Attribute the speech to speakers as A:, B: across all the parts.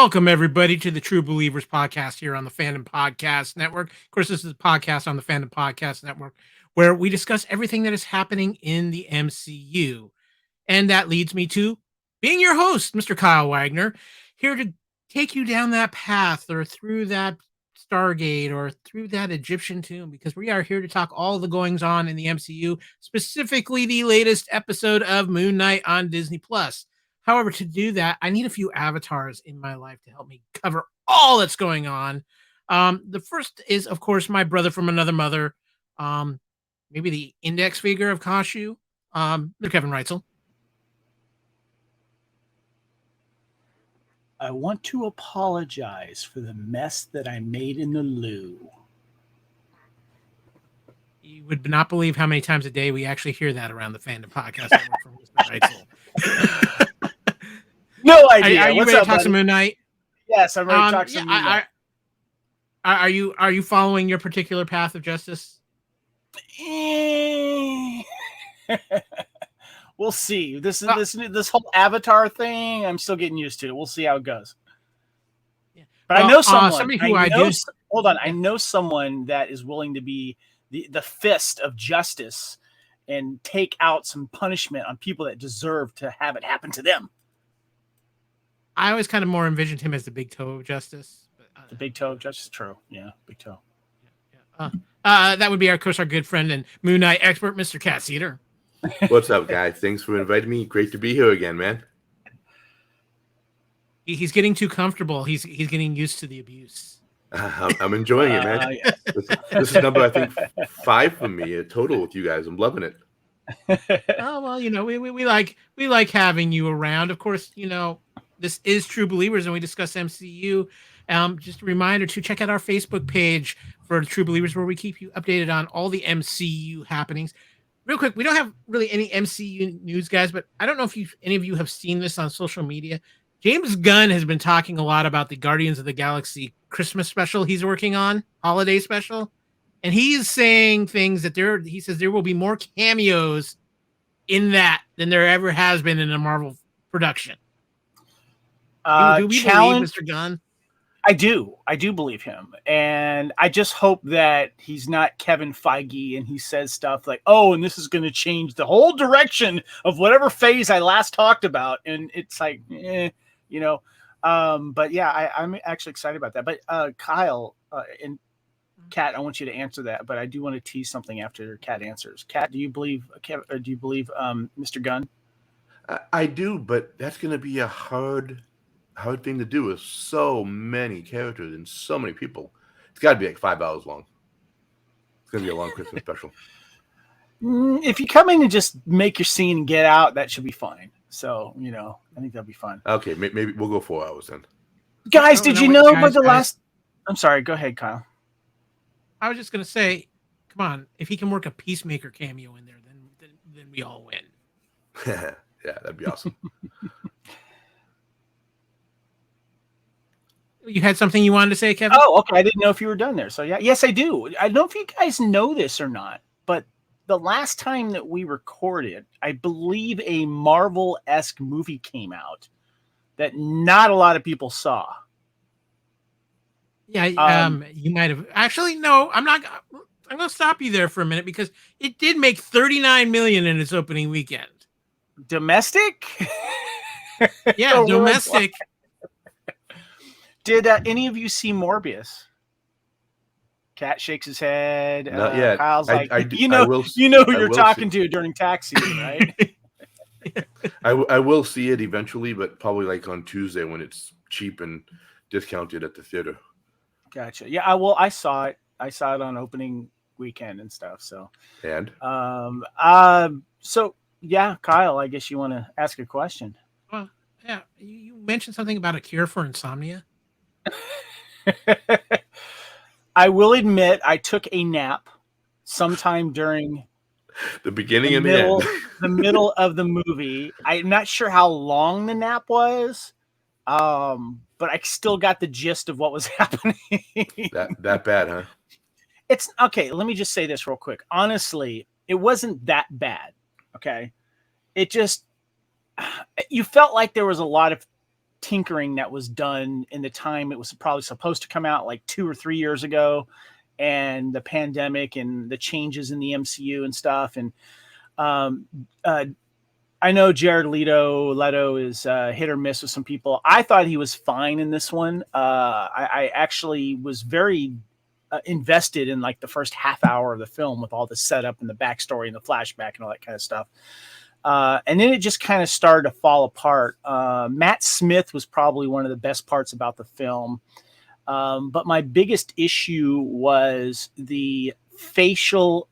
A: Welcome, everybody, to the True Believers podcast here on the Fandom Podcast Network. Of course, this is a podcast on the Fandom Podcast Network where we discuss everything that is happening in the MCU. And that leads me to being your host, Mr. Kyle Wagner, here to take you down that path or through that Stargate or through that Egyptian tomb, because we are here to talk all the goings on in the MCU, specifically the latest episode of Moon Knight on Disney+. However, to do that, I need a few avatars in my life to help me cover all that's going on. The first is, of course, my brother from another mother, maybe the index figure of Khonshu, Mr. Kevin Reitzel.
B: I want to apologize for the mess that I made in the loo.
A: You would not believe how many times a day we actually hear that around the Fandom Podcast Network from Mr. Reitzel.
B: No idea.
A: Are you
B: What's
A: ready
B: up,
A: to talk
B: buddy?
A: some Moon Knight?
B: Yes, I'm ready to talk some Moon Knight.
A: Are you following your particular path of justice?
B: We'll see. This whole Avatar thing, I'm still getting used to it. We'll see how it goes. Yeah. But I know someone.
A: Somebody who
B: hold on. I know someone that is willing to be the fist of justice and take out some punishment on people that deserve to have it happen to them.
A: I always kind of more envisioned him as the big toe of justice.
B: The big toe of justice, true. Yeah, big toe.
A: That would be, of course, our good friend and Moon Knight expert, Mr. Cat Ceder.
C: What's up, guys? Thanks for inviting me. Great to be here again, man.
A: He's getting too comfortable. He's getting used to the abuse.
C: I'm enjoying it, man.
B: Yes.
C: This is number, I think, 5 for me total with you guys. I'm loving it.
A: Oh well, we like having you around. Of course, this is True Believers, and we discuss MCU. Just a reminder to check out our Facebook page for True Believers, where we keep you updated on all the MCU happenings. Real quick, we don't have really any MCU news, guys, but I don't know if any of you have seen this on social media. James Gunn has been talking a lot about the Guardians of the Galaxy Christmas special he's working on, holiday special, and he's saying things that he says there will be more cameos in that than there ever has been in a Marvel production. Do we believe Mr. Gunn?
B: I do believe him, and I just hope that he's not Kevin Feige and he says stuff like, "Oh, and this is going to change the whole direction of whatever phase I last talked about," and it's like, But yeah, I'm actually excited about that. But Kyle and Kat, I want you to answer that, but I do want to tease something after Kat answers. Kat, do you believe Mr. Gunn?
C: I do, but that's going to be a hard thing to do with so many characters and so many people. It's got to be like 5 hours long. It's going to be a long Christmas special.
B: If you come in and just make your scene and get out, that should be fine. So, I think that'll be fun.
C: Okay, maybe we'll go 4 hours then.
B: Guys, did you know about the last... I'm sorry, go ahead, Kyle.
A: I was just going to say, come on, if he can work a Peacemaker cameo in there, then we all win.
C: Yeah, that'd be awesome.
A: You had something you wanted to say, Kevin?
B: Oh, okay. I didn't know if you were done there. So, yeah. Yes, I do. I don't know if you guys know this or not, but the last time that we recorded, I believe a Marvel-esque movie came out that not a lot of people saw.
A: Yeah, you might have. Actually, no, I'm not. I'm going to stop you there for a minute because it did make $39 million in its opening weekend.
B: Domestic?
A: Yeah, domestic.
B: Did any of you see Morbius? Cat shakes his head.
C: Not yet.
B: Kyle's like, you know who you're talking to during tax season, right?
C: I will see it eventually, but probably like on Tuesday when it's cheap and discounted at the theater.
B: Gotcha. Yeah, I saw it. I saw it on opening weekend and stuff. So so yeah, Kyle, I guess you want to ask a question.
A: Well, yeah, you mentioned something about a cure for insomnia.
B: I will admit I took a nap sometime during
C: the beginning and
B: the middle of the movie. I'm not sure how long the nap was, but I still got the gist of what was happening.
C: that bad, huh?
B: It's okay. Let me just say this real quick. Honestly, it wasn't that bad. Okay, it just you felt like there was a lot of tinkering that was done in the time it was probably supposed to come out, like 2 or 3 years ago, and the pandemic and the changes in the MCU and stuff. And I know Jared Leto is hit or miss with some people. I thought he was fine in this one. I actually was very invested in like the first half hour of the film with all the setup and the backstory and the flashback and all that kind of stuff. And then it just kind of started to fall apart. Matt Smith was probably one of the best parts about the film. But my biggest issue was the facial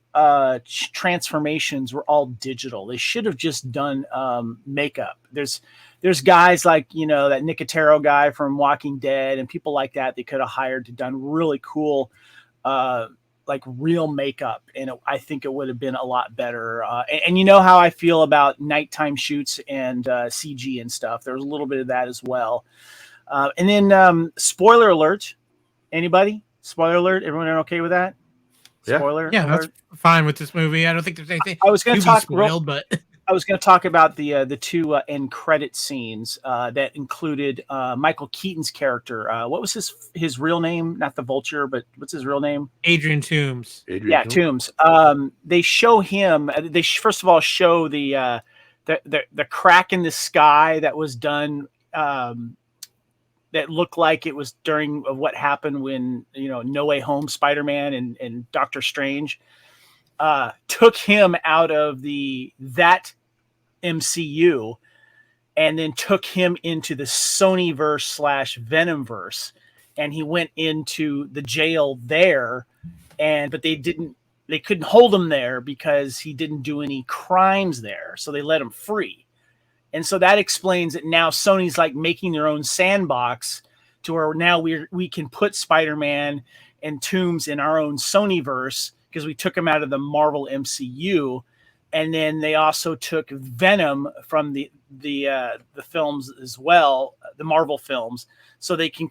B: transformations were all digital. They should have just done makeup. There's guys like, that Nicotero guy from Walking Dead and people like that they could have hired to done really cool like real makeup, and I think it would have been a lot better. And you know how I feel about nighttime shoots and CG and stuff. There was a little bit of that as well. And then spoiler alert. Anybody? Spoiler alert. Everyone okay with that? Spoiler.
A: Yeah,
B: alert?
A: that's fine with this movie. I don't think there's anything.
B: I was going to talk
A: spoiled, but
B: I was going to talk about the two end credit scenes that included Michael Keaton's character. What was his real name? Not the Vulture, but what's his real name?
A: Adrian Toomes.
B: Toomes. They show him. They first of all show the crack in the sky that was done. That looked like it was during what happened when No Way Home Spider-Man and Doctor Strange took him out of that MCU and then took him into the Sonyverse / Venomverse, and he went into the jail there, but they couldn't hold him there because he didn't do any crimes there, so they let him free. And so that explains that now Sony's like making their own sandbox to where now we can put Spider-Man and Toomes in our own Sonyverse because we took him out of the Marvel MCU. And then they also took Venom from the films as well, the Marvel films. So they can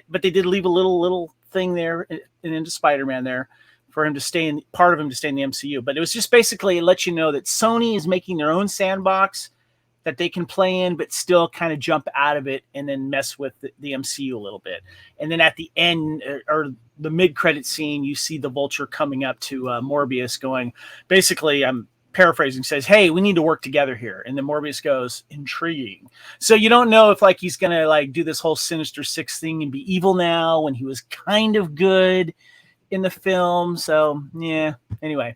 B: but they did leave a little thing there and into Spider-Man there for him to stay in, part of him to stay in the MCU. But it was just basically let you know that Sony is making their own sandbox that they can play in, but still kind of jump out of it and then mess with the MCU a little bit. And then at the end or the mid-credit scene, you see the Vulture coming up to Morbius going, basically, I'm paraphrasing, says, "Hey, we need to work together here." And then Morbius goes, "Intriguing." So you don't know if like he's going to like do this whole Sinister Six thing and be evil now when he was kind of good in the film. So yeah, anyway.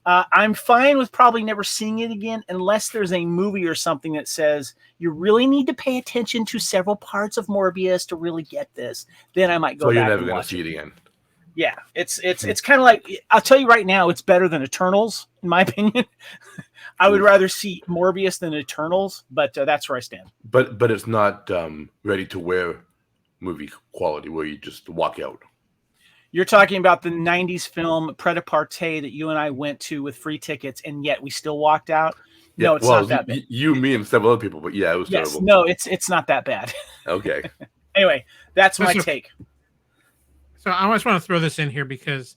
B: I'm fine with probably never seeing it again unless there's a movie or something that says you really need to pay attention to several parts of Morbius to really get this. Then I might go back and watch it.
C: So you're never going to see it again.
B: Yeah, it's kind of like, I'll tell you right now, it's better than Eternals, in my opinion. I would rather see Morbius than Eternals, but that's where I stand.
C: But it's not ready to wear movie quality where you just walk out.
B: You're talking about the 90s film Pret-a-Porter that you and I went to with free tickets, and yet we still walked out?
C: Yeah,
B: no, it's not that bad.
C: You, me, and several other people, but yeah, it was terrible.
B: No, it's not that bad.
C: Okay.
B: Anyway, that's my take.
A: So I just want to throw this in here because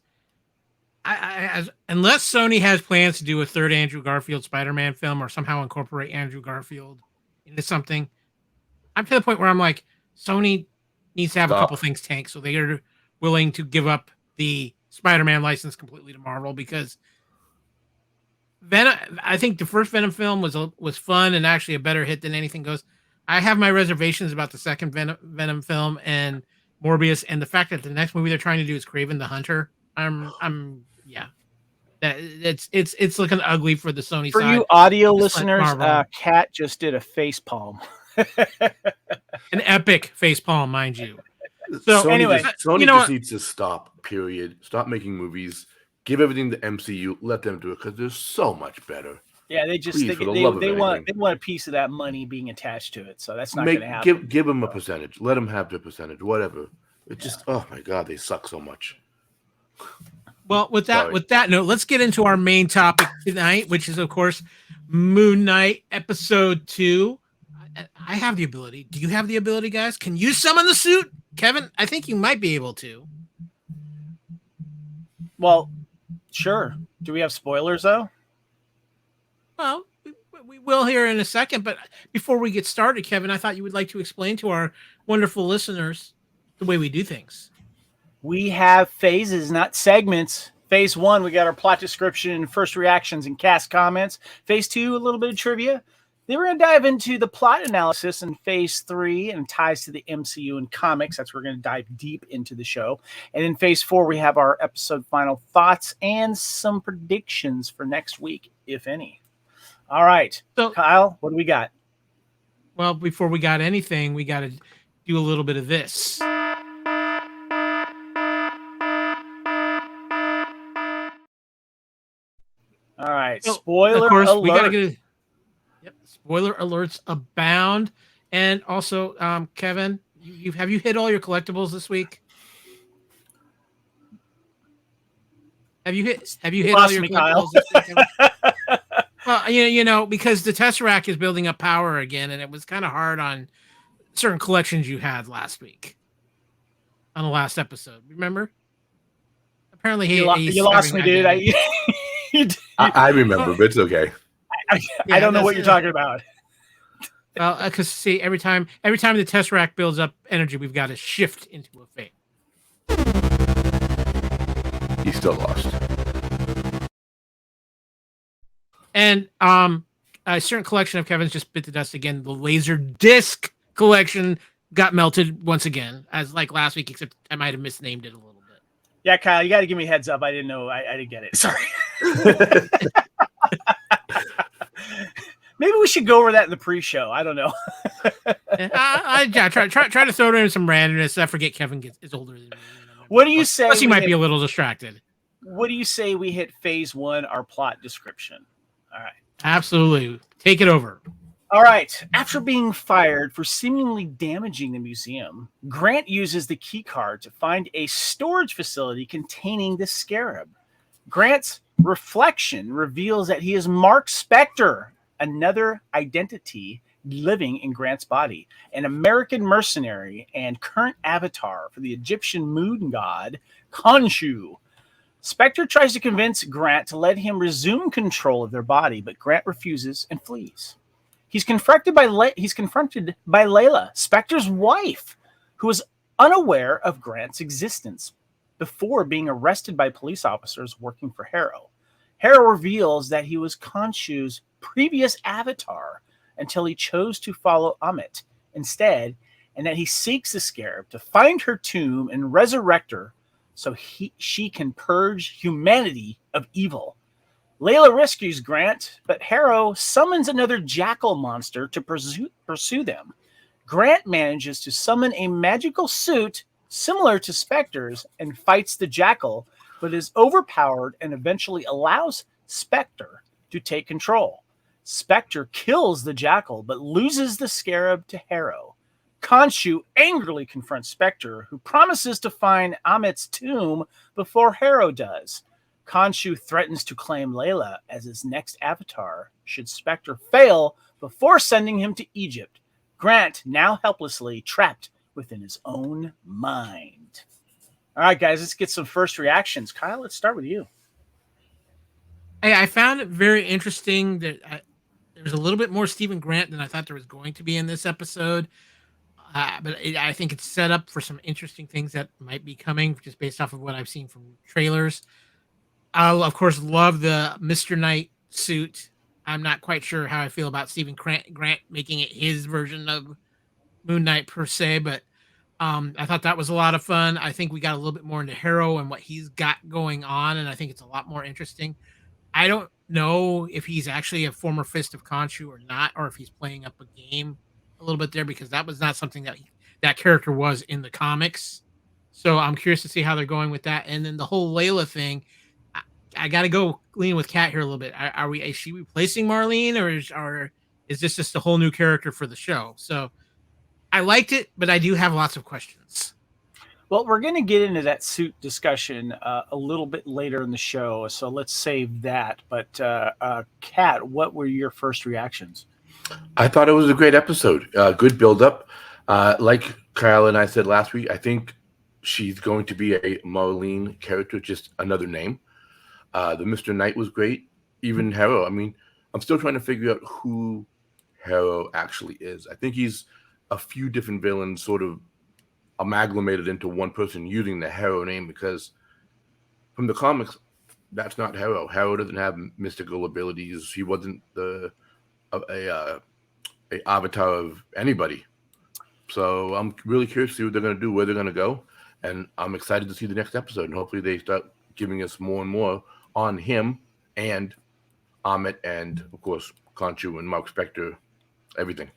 A: unless Sony has plans to do a third Andrew Garfield Spider-Man film or somehow incorporate Andrew Garfield into something, I'm to the point where I'm like, Sony needs to have a couple things tanked, so they are willing to give up the Spider-Man license completely to Marvel, because Venom, I think the first Venom film was fun and actually a better hit than anything goes. I have my reservations about the second Venom film and Morbius, and the fact that the next movie they're trying to do is Kraven the Hunter. It's looking ugly for the Sony
B: for
A: side. For
B: you audio listeners, Cat just did a face palm.
A: An epic face palm, mind you. So
C: Sony just needs to stop. Period. Stop making movies. Give everything to MCU. Let them do it because they're so much better.
B: Yeah, they want a piece of that money being attached to it. So that's not going to happen.
C: Give them a percentage. Let them have their percentage. Whatever. It just oh my god, they suck so much.
A: Well, with that note, let's get into our main topic tonight, which is of course Moon Knight episode 2. I have the ability. Do you have the ability, guys? Can you summon the suit? Kevin, I think you might be able to.
B: Well, sure. Do we have spoilers, though?
A: Well, We will here in a second, but before we get started, Kevin, I thought you would like to explain to our wonderful listeners the way we do things.
B: We have phases, not segments. Phase 1, we got our plot description, first reactions, and cast comments. Phase 2, a little bit of trivia. Then we're going to dive into the plot analysis in Phase 3 and ties to the MCU and comics. That's where we're going to dive deep into the show. And in Phase 4, we have our episode final thoughts and some predictions for next week, if any. All right. So, Kyle, what do we got?
A: Well, before we got anything, we got to do a little bit of this.
B: All right. Spoiler
A: of course,
B: alert.
A: We got to get spoiler alerts abound. And also, Kevin, have you hit all your collectibles this week? Have you hit all your collectibles this week? Well, you know, because the Tesseract is building up power again, and it was kind of hard on certain collections you had last week on the last episode. Remember? Apparently,
B: you lost me, dude.
C: I remember, but it's okay.
B: I don't know what you're talking about.
A: Well, because see, every time the Tesseract builds up energy, we've got to shift into a phase.
C: He still lost.
A: And a certain collection of Kevin's just bit the dust again. The laser disc collection got melted once again, as like last week, except I might have misnamed it a little bit.
B: Yeah, Kyle, you got to give me a heads up. I didn't know. I didn't get it. Sorry. Maybe we should go over that in the pre-show. I don't know.
A: I try to throw in some randomness. I forget Kevin is older than me.
B: What do you say?
A: Plus, he might be a little distracted.
B: What do you say we hit Phase 1, our plot description? All right.
A: Absolutely. Take it over.
B: All right. After being fired for seemingly damaging the museum, Grant uses the key card to find a storage facility containing the scarab. Grant's reflection reveals that he is Mark Spector, another identity living in Grant's body, an American mercenary and current avatar for the Egyptian moon god Khonshu. Spectre tries to convince Grant to let him resume control of their body, but Grant refuses and flees. He's confronted by Layla, Spectre's wife, who is unaware of Grant's existence before being arrested by police officers working for Harrow. Harrow reveals that he was Khonshu's previous avatar until he chose to follow Amit instead, and that he seeks the scarab to find her tomb and resurrect her so she can purge humanity of evil. Layla rescues Grant, but Harrow summons another jackal monster to pursue them. Grant manages to summon a magical suit similar to Spectre's and fights the jackal, but is overpowered and eventually allows Spectre to take control. Spectre kills the jackal, but loses the scarab to Harrow. Khonshu angrily confronts Spectre, who promises to find Amit's tomb before Harrow does. Khonshu threatens to claim Layla as his next avatar should Spectre fail before sending him to Egypt. Grant now helplessly trapped within his own mind. All right, guys, let's get some first reactions. Kyle, let's start with you.
A: Hey, I found it very interesting that there's a little bit more Stephen Grant than I thought there was going to be in this episode. I think it's set up for some interesting things that might be coming just based off of what I've seen from trailers. I'll, of course, love the Mr. Knight suit. I'm not quite sure how I feel about Stephen Grant making it his version of Moon Knight per se, but I thought that was a lot of fun. I think we got a little bit more into Harrow and what he's got going on, and I think it's a lot more interesting. I don't know if he's actually a former Fist of Khonshu or not, or if he's playing up a game a little bit there, because that was not something that character was in the comics. So I'm curious to see how they're going with that. And then the whole Layla thing, I got to go lean with Kat here a little bit. Is she replacing Marlene, or is this just a whole new character for the show? So I liked it, but I do have lots of questions.
B: Well, we're going to get into that suit discussion a little bit later in the show, so let's save that. But Kat, what were your first reactions?
C: I thought it was a great episode. Good build-up. Like Kyle and I said last week, I think she's going to be a Marlene character, just another name. The Mr. Knight was great. Even Harrow. I mean, I'm still trying to figure out who Harrow actually is. I think he's a few different villains sort of amalgamated into one person using the Harrow name, because from the comics, that's not Harrow. Harrow doesn't have mystical abilities. He wasn't a avatar of anybody. So I'm really curious to see what they're going to do, where they're going to go, and I'm excited to see the next episode. And hopefully they start giving us more and more on him and Amit and, of course, Khonshu and Mark Spector, everything.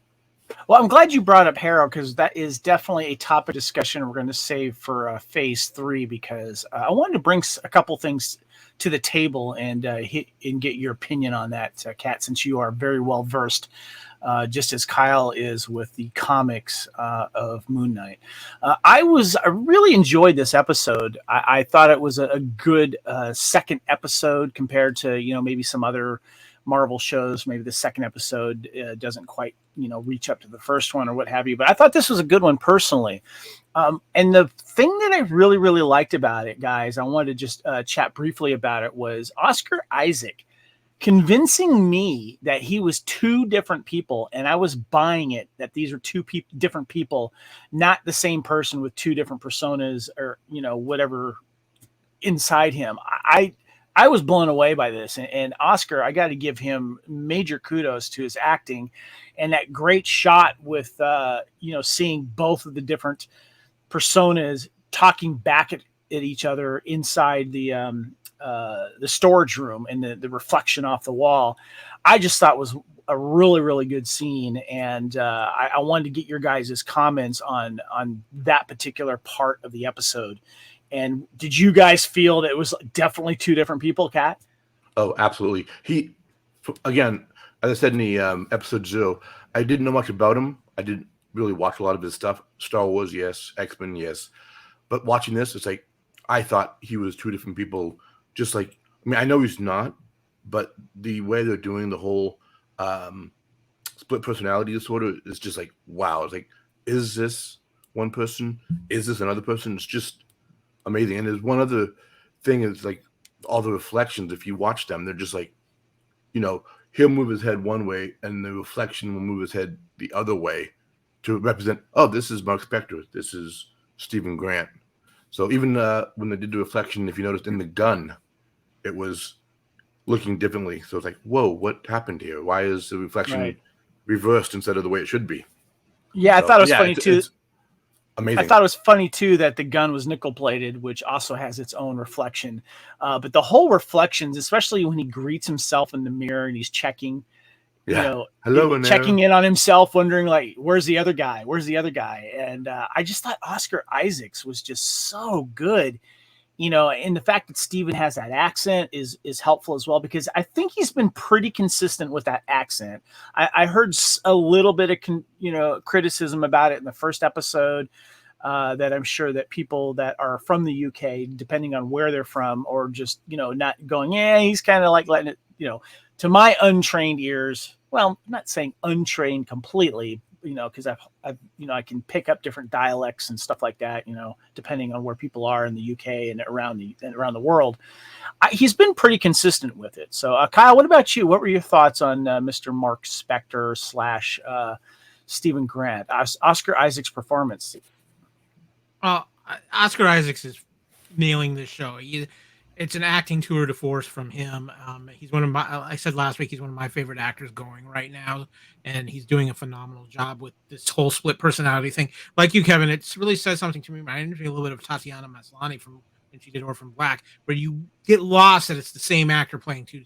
B: Well, I'm glad you brought up Harrow, because that is definitely a topic of discussion we're going to save for Phase 3, because I wanted to bring a couple things to the table and get your opinion on that, Kat, since you are very well versed, just as Kyle is with the comics of Moon Knight. I really enjoyed this episode. I thought it was a good second episode compared to, maybe some other Marvel shows. Maybe the second episode doesn't quite, reach up to the first one or what have you. But I thought this was a good one personally. And the thing that I really, really liked about it, guys, I wanted to just chat briefly about it, was Oscar Isaac convincing me that he was two different people, and I was buying it, that these are two different people, not the same person with two different personas or, whatever inside him. I was blown away by this, and Oscar, I got to give him major kudos to his acting and that great shot with, seeing both of the different personas talking back at each other inside the storage room and the reflection off the wall. I just thought was a really, really good scene. And I wanted to get your guys' comments on that particular part of the episode. And did you guys feel that it was definitely two different people, Kat?
C: Oh, absolutely. He, again, as I said in the episode 0, I didn't know much about him. I didn't really watch a lot of his stuff. Star Wars, yes. X-Men, yes. But watching this, it's like, I thought he was two different people. Just like, I know he's not, but the way they're doing the whole split personality disorder is just like, wow. It's like, is this one person? Is this another person? It's just amazing. And there's one other thing, is like all the reflections. If you watch them, they're just like, he'll move his head one way and the reflection will move his head the other way to represent, oh, this is Mark Spector, this is Stephen Grant. So even when they did the reflection, if you noticed in the gun, it was looking differently. So it's like, whoa, what happened here? Why is the reflection reversed instead of the way it should be?
B: Yeah, I thought it was funny too.
C: It's amazing.
B: I thought it was funny too that the gun was nickel plated, which also has its own reflection. But the whole reflections, especially when he greets himself in the mirror and he's checking,
C: hello,
B: checking in on himself, wondering like, where's the other guy? Where's the other guy? And I just thought Oscar Isaacs was just so good, and the fact that Steven has that accent is helpful as well, because I think he's been pretty consistent with that accent. I heard a little bit of, criticism about it in the first episode, that I'm sure that people that are from the UK, depending on where they're from, or just, not going, he's kind of like letting it, to my untrained ears. Well, I'm not saying untrained completely, because I can pick up different dialects and stuff like that, depending on where people are in the UK and around the world. He's been pretty consistent with it. So, Kyle, what about you? What were your thoughts on Mr. Mark Spector / Stephen Grant, Oscar Isaac's performance?
A: Oscar Isaacs is nailing this show. It's an acting tour de force from him. He's I said last week, he's one of my favorite actors going right now, and he's doing a phenomenal job with this whole split personality thing. Like you, Kevin, it really says something to me. I reminded me a little bit of Tatiana Maslany from when she did Orphan Black, where you get lost that it's the same actor playing two.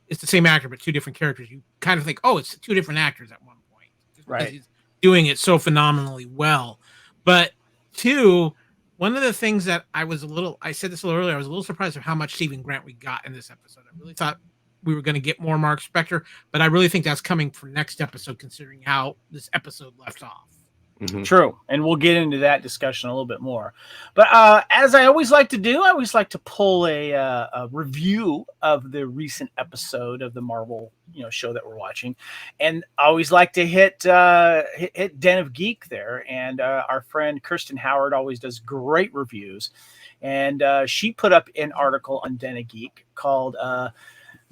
A: It's the same actor, but two different characters. You kind of think, oh, it's two different actors at one point.
B: Right.
A: He's doing it so phenomenally well. But two, one of the things that I said this a little earlier, I was a little surprised of how much Stephen Grant we got in this episode. I really thought we were going to get more Mark Spector, but I really think that's coming for next episode, considering how this episode left off.
C: Mm-hmm.
B: True. And we'll get into that discussion a little bit more. But as I always like to do, I always like to pull a review of the recent episode of the Marvel show that we're watching. And I always like to hit Den of Geek there. And our friend Kirsten Howard always does great reviews. And she put up an article on Den of Geek called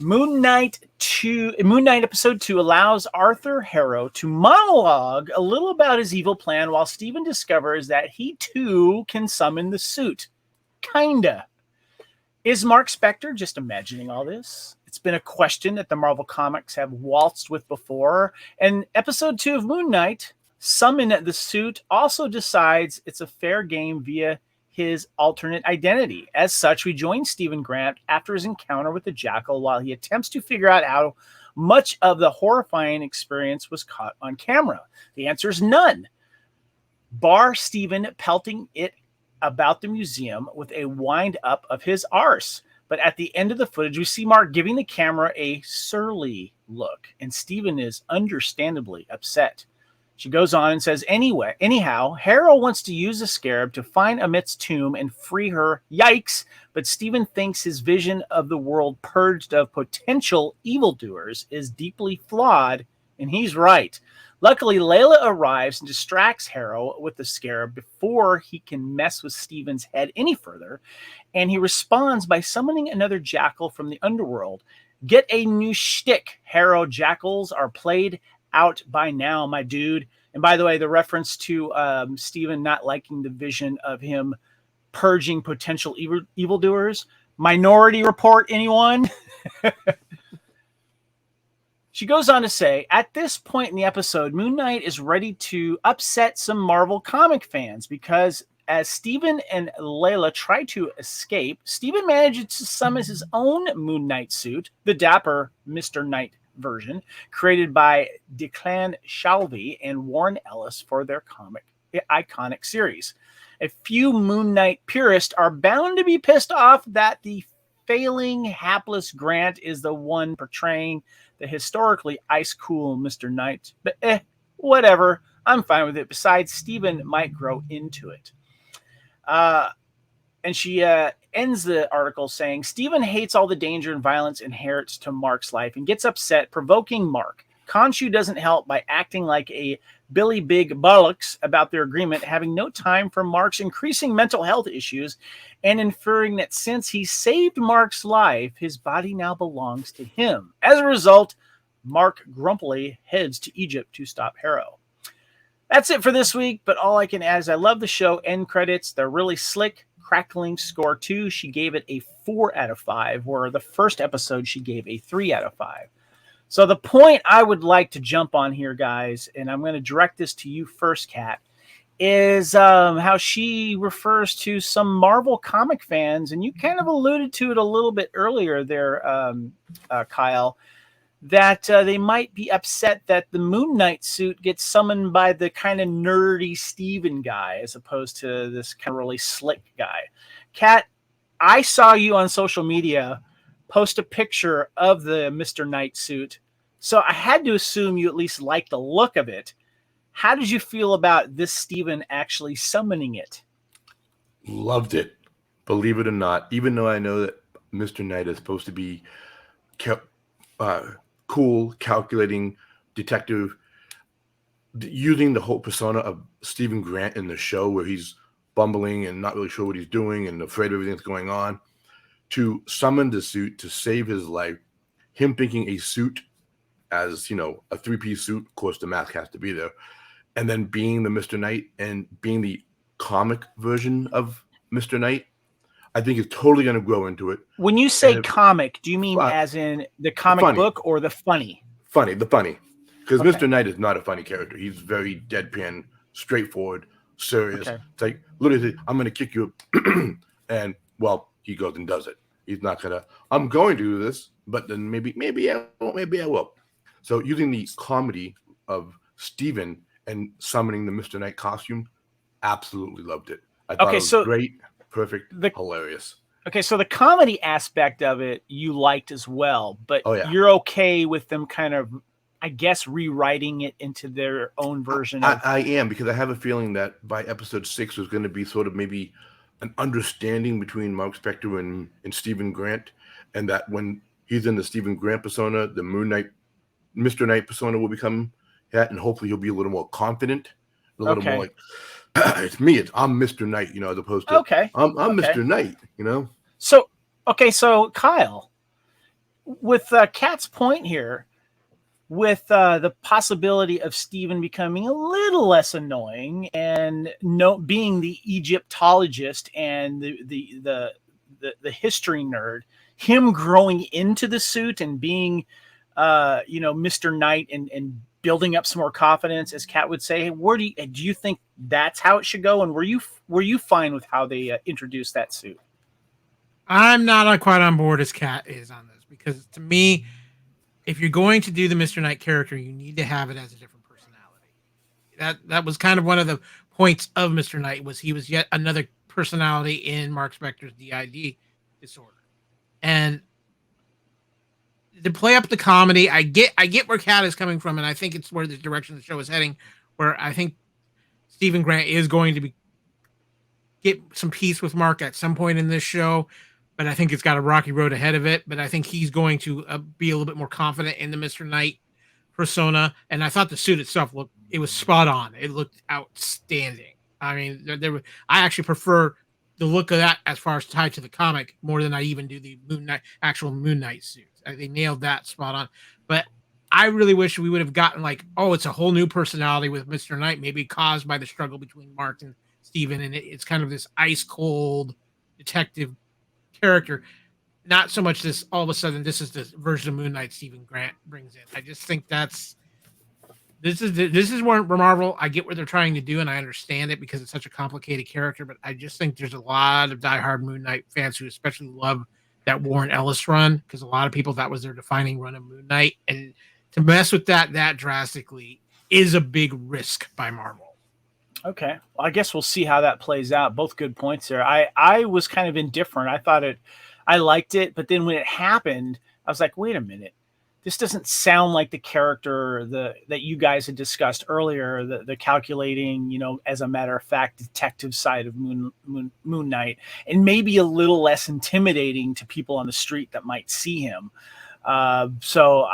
B: Moon Knight episode 2 allows Arthur Harrow to monologue a little about his evil plan while Steven discovers that he too can summon the suit. Kinda. Is Mark Spector just imagining all this? It's been a question that the Marvel Comics have waltzed with before. And episode 2 of Moon Knight, Summon the Suit, also decides it's a fair game via his alternate identity. As such, we join Stephen Grant after his encounter with the Jackal while he attempts to figure out how much of the horrifying experience was caught on camera. The answer is none. Bar Stephen pelting it about the museum with a wind up of his arse. But at the end of the footage, we see Mark giving the camera a surly look, and Stephen is understandably upset. She goes on and says, anyhow, Harrow wants to use the scarab to find Amit's tomb and free her. Yikes. But Stephen thinks his vision of the world purged of potential evildoers is deeply flawed, and he's right. Luckily, Layla arrives and distracts Harrow with the scarab before he can mess with Stephen's head any further, and he responds by summoning another jackal from the underworld. Get a new shtick. Harrow jackals are played out by now, my dude. And by the way, the reference to Stephen not liking the vision of him purging potential evildoers. Minority Report, anyone? She goes on to say, at this point in the episode, Moon Knight is ready to upset some Marvel comic fans because as Stephen and Layla try to escape, Stephen manages to summon his own Moon Knight suit, the dapper Mr. Knight version, created by Declan Shalvey and Warren Ellis for their iconic series. A few Moon Knight purists are bound to be pissed off that the failing, hapless Grant is the one portraying the historically ice-cool Mr. Knight. But whatever. I'm fine with it. Besides, Stephen might grow into it. And she ends the article saying, Stephen hates all the danger and violence inherent to Mark's life and gets upset, provoking Mark. Khonshu doesn't help by acting like a Billy Big Bollocks about their agreement, having no time for Mark's increasing mental health issues and inferring that since he saved Mark's life, his body now belongs to him. As a result, Mark grumpily heads to Egypt to stop Harrow. That's it for this week, but all I can add is I love the show end credits. They're really slick, crackling. Score 2, she gave it a 4 out of 5, where the first episode she gave a 3 out of 5. So the point I would like to jump on here, guys, and I'm going to direct this to you first, Kat, is how she refers to some Marvel comic fans, and you kind of alluded to it a little bit earlier there, Kyle, that they might be upset that the Moon Knight suit gets summoned by the kind of nerdy Steven guy as opposed to this kind of really slick guy. Kat, I saw you on social media post a picture of the Mr. Knight suit, so I had to assume you at least liked the look of it. How did you feel about this Steven actually summoning it?
C: Loved it. Believe it or not, even though I know that Mr. Knight is supposed to be cool, calculating detective, using the whole persona of Stephen Grant in the show where he's bumbling and not really sure what he's doing and afraid of everything that's going on, to summon the suit to save his life, him thinking a suit as, you know, a three-piece suit, of course the mask has to be there, and then being the Mr. Knight and being the comic version of Mr. Knight, I think is totally going to grow into it.
B: When you say comic, do you mean as in the comic book or the funny?
C: Funny, the funny. Because Mr. Knight is not a funny character. He's very deadpan, straightforward, serious. Okay. It's like, literally, I'm going to kick you. And, well, he goes and does it. He's not going to, I'm going to do this, but then maybe I won't, maybe I will. So using the comedy of Steven and summoning the Mr. Knight costume, absolutely loved it. I thought it was great, perfect, hilarious.
B: Okay, so the comedy aspect of it you liked as well, but you're okay with them kind of, I guess, rewriting it into their own version.
C: I am, because I have a feeling that by episode 6 there's going to be sort of maybe an understanding between Mark Spector and Stephen Grant, and that when he's in the Stephen Grant persona, the Moon Knight, Mr. Knight persona will become that, and hopefully he'll be a little more confident, a little more like, it's me, I'm Mr. Knight, you know, as opposed to I'm Mr. Knight, you know.
B: So Kyle, with Kat's point here, with the possibility of Steven becoming a little less annoying and being the Egyptologist and the history nerd, him growing into the suit and being Mr. Knight and building up some more confidence, as Kat would say, where do you think that's how it should go? And were you fine with how they introduced that suit?
A: I'm not quite on board as Kat is on this, because to me, if you're going to do the Mr. Knight character, you need to have it as a different personality. That was kind of one of the points of Mr. Knight, was he was yet another personality in Mark Spector's DID disorder. And to play up the comedy, I get where Kat is coming from, and I think it's where the direction the show is heading, where I think Stephen Grant is going to get some peace with Mark at some point in this show, but I think it's got a rocky road ahead of it. But I think he's going to be a little bit more confident in the Mr. Knight persona, and I thought the suit itself was spot on. It looked outstanding. I mean, I actually prefer the look of that as far as tied to the comic more than I even do the actual Moon Knight suit. They nailed that spot on. But I really wish we would have gotten it's a whole new personality with Mr. Knight, maybe caused by the struggle between Mark and Steven, and it's kind of this ice cold detective character. Not so much this all of a sudden this is the version of Moon Knight Stephen Grant brings in. I just think this is where Marvel, I get what they're trying to do, and I understand it because it's such a complicated character, but I just think there's a lot of diehard Moon Knight fans who especially love that Warren Ellis run, because a lot of people, that was their defining run of Moon Knight, and to mess with that drastically is a big risk by Marvel.
B: Okay. Well, I guess we'll see how that plays out. Both good points there. I was kind of indifferent. I liked it, but then when it happened, I was like, wait a minute. This doesn't sound like the character that you guys had discussed earlier, the calculating, as a matter of fact, detective side of Moon Knight, and maybe a little less intimidating to people on the street that might see him. So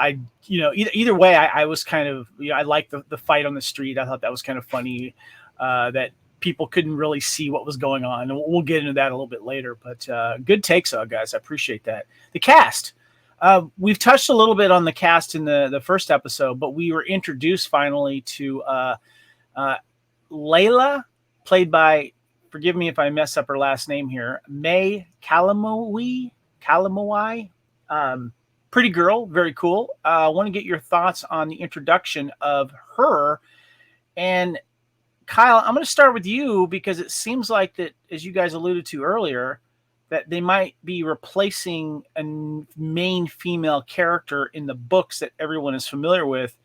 B: either way, I was kind of, I liked the fight on the street. I thought that was kind of funny, that people couldn't really see what was going on. And we'll get into that a little bit later, but good takes, guys. I appreciate that. The cast. We've touched a little bit on the cast in the first episode, but we were introduced finally to Layla, played by, forgive me if I mess up her last name here, May Kalamui. Pretty girl, very cool. I want to get your thoughts on the introduction of her. And Kyle, I'm going to start with you, because it seems like that, as you guys alluded to earlier, that they might be replacing a main female character in the books that everyone is familiar with,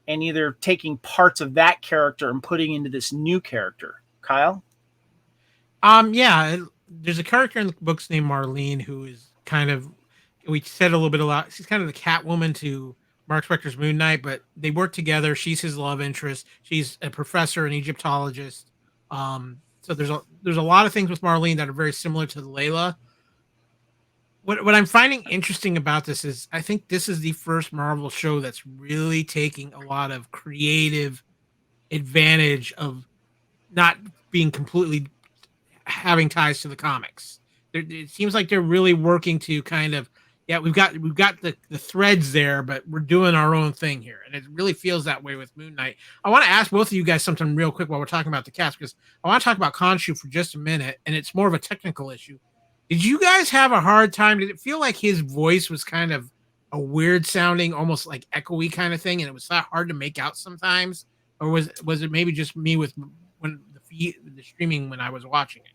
B: and either taking parts of that character and putting into this new character. Kyle?
A: Yeah, there's a character in the books named Marlene who is kind of, we said a little bit about, she's kind of the Catwoman to Mark Spector's Moon Knight, but they work together. She's his love interest. She's a professor, an Egyptologist. So there's a lot of things with Marlene that are very similar to Layla. What I'm finding interesting about this is, I think this is the first Marvel show that's really taking a lot of creative advantage of not being completely having ties to the comics. It seems like they're really working to kind of, we've got the threads there, but we're doing our own thing here. And it really feels that way with Moon Knight. I want to ask both of you guys something real quick while we're talking about the cast, because I want to talk about Khonshu for just a minute, and it's more of a technical issue. Did you guys have a hard time? Did it feel like his voice was kind of a weird sounding, almost like echoey kind of thing, and it was that hard to make out sometimes? Or was it maybe just me with when the streaming when I was watching it?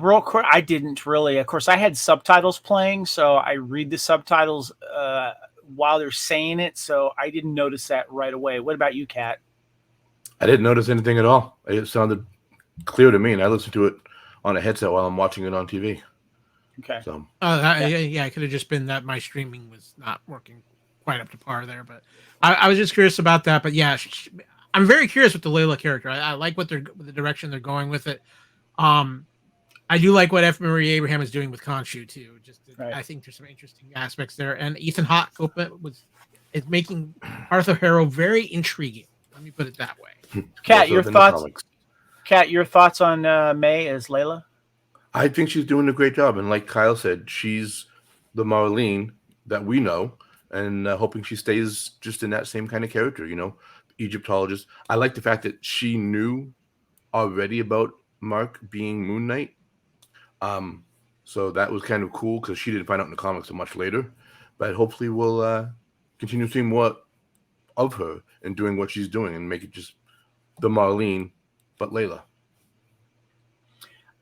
B: Real quick, I didn't really. Of course, I had subtitles playing, so I read the subtitles while they're saying it, so I didn't notice that right away. What about you, Kat?
C: I didn't notice anything at all. It sounded clear to me, and I listened to it on a headset while I'm watching it on TV.
B: Okay.
C: So.
A: It could have just been that my streaming was not working quite up to par there, but I was just curious about that. But yeah, I'm very curious with the Layla character. I like the direction they're going with it. I do like what F. Murray Abraham is doing with Khonshu too. Right. I think there's some interesting aspects there, and Ethan Hawke is making Arthur Harrow very intriguing. Let me put it that way.
B: Kat, your thoughts? Kat, your thoughts on May as Layla?
C: I think she's doing a great job, and like Kyle said, she's the Marlene that we know, and hoping she stays just in that same kind of character, Egyptologist. I like the fact that she knew already about Mark being Moon Knight. So that was kind of cool because she didn't find out in the comics until much later. But hopefully we'll continue seeing more of her and doing what she's doing and make it just the Marlene, but Layla.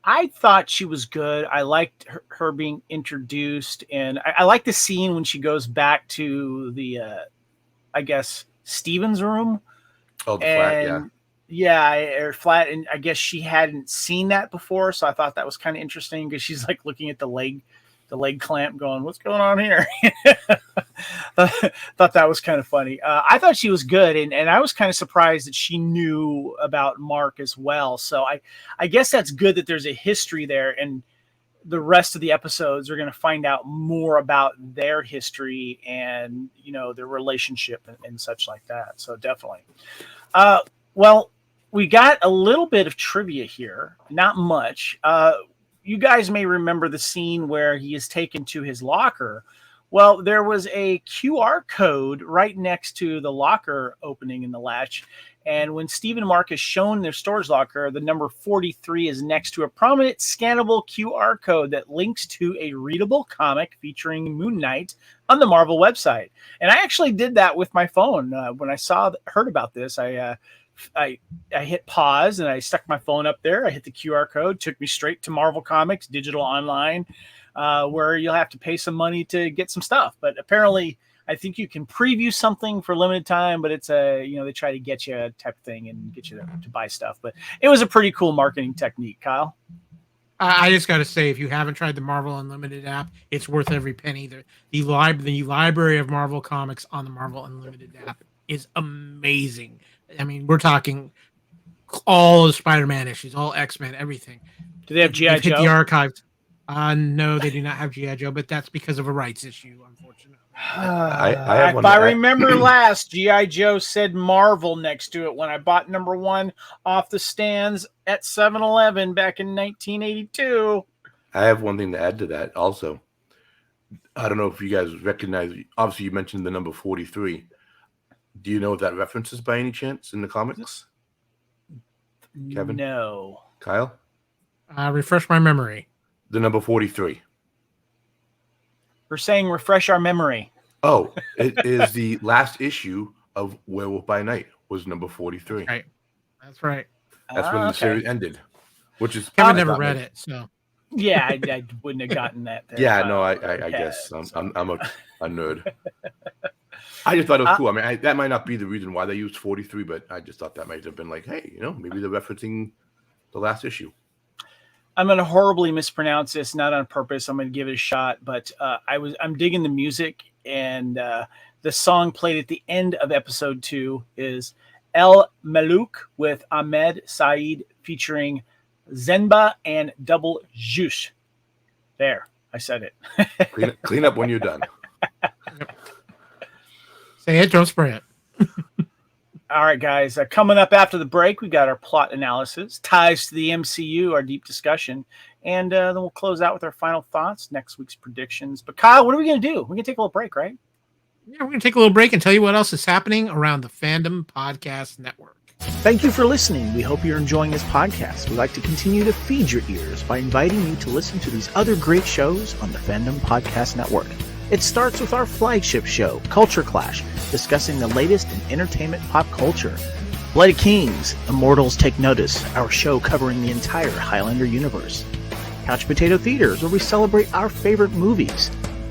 B: I thought she was good. I liked her being introduced, and I like the scene when she goes back to the, I guess, Steven's room.
C: Oh, the flat, yeah.
B: Yeah, or flat, and I guess she hadn't seen that before, so I thought that was kind of interesting because she's like looking at the leg clamp, going, "What's going on here?" Thought that was kind of funny. I thought she was good, and I was kind of surprised that she knew about Mark as well. So I guess that's good that there's a history there, and the rest of the episodes are going to find out more about their history and their relationship and such like that. So definitely. Well, we got a little bit of trivia here, not much. You guys may remember the scene where he is taken to his locker. Well, there was a QR code right next to the locker opening in the latch. And when Steve and Mark is shown their storage locker, the number 43 is next to a prominent scannable QR code that links to a readable comic featuring Moon Knight on the Marvel website. And I actually did that with my phone. When I heard about this, I hit pause and I stuck my phone up there. I hit the QR code, took me straight to Marvel Comics Digital Online, where you'll have to pay some money to get some stuff. But apparently, I think you can preview something for limited time, but it's they try to get you type of thing and get you to buy stuff. But it was a pretty cool marketing technique, Kyle.
A: I just got to say, if you haven't tried the Marvel Unlimited app, it's worth every penny. The library of Marvel comics on the Marvel Unlimited app is amazing. I mean, we're talking all the Spider-Man issues, all X-Men, everything.
B: Do they have G.I. Joe?
A: Hit the archives. No, they do not have G.I. Joe, but that's because of a rights issue, unfortunately.
B: If I remember last, G.I. Joe said Marvel next to it when I bought number 1 off the stands at 7-Eleven back in 1982.
C: I have one thing to add to that also. I don't know if you guys recognize, obviously you mentioned the number 43. Do you know if that references by any chance in the comics? Kevin?
B: No.
C: Kyle?
A: Refresh my memory.
C: The number 43.
B: We're saying refresh our memory.
C: Oh, it is the last issue of Werewolf by Night was number 43.
A: Right. That's right.
C: That's when the series ended. Which is
A: Kevin never read it, so.
B: Yeah, I wouldn't have gotten that. There.
C: Yeah, no, I guess I'm a nerd. I just thought it was cool. I mean, that might not be the reason why they used 43, but I just thought that might have been like, hey, maybe they're referencing the last issue.
B: I'm going to horribly mispronounce this, not on purpose. I'm going to give it a shot, but I'm digging the music, and the song played at the end of episode 2 is El Malouk with Ahmed Saeed featuring Zenba and Double Juice. There, I said it.
C: Clean up when you're done.
A: Say it, don't spray it.
B: All right, guys. Coming up after the break, we got our plot analysis, ties to the MCU, our deep discussion, and then we'll close out with our final thoughts, next week's predictions. But Kyle, what are we going to do? We're going to take a little break, right?
A: Yeah, we're going to take a little break and tell you what else is happening around the Fandom Podcast Network.
B: Thank you for listening. We hope you're enjoying this podcast. We'd like to continue to feed your ears by inviting you to listen to these other great shows on the Fandom Podcast Network. It starts with our flagship show, Culture Clash, discussing the latest in entertainment pop culture. Bloody Kings, Immortals Take Notice, our show covering the entire Highlander universe. Couch Potato Theaters, where we celebrate our favorite movies.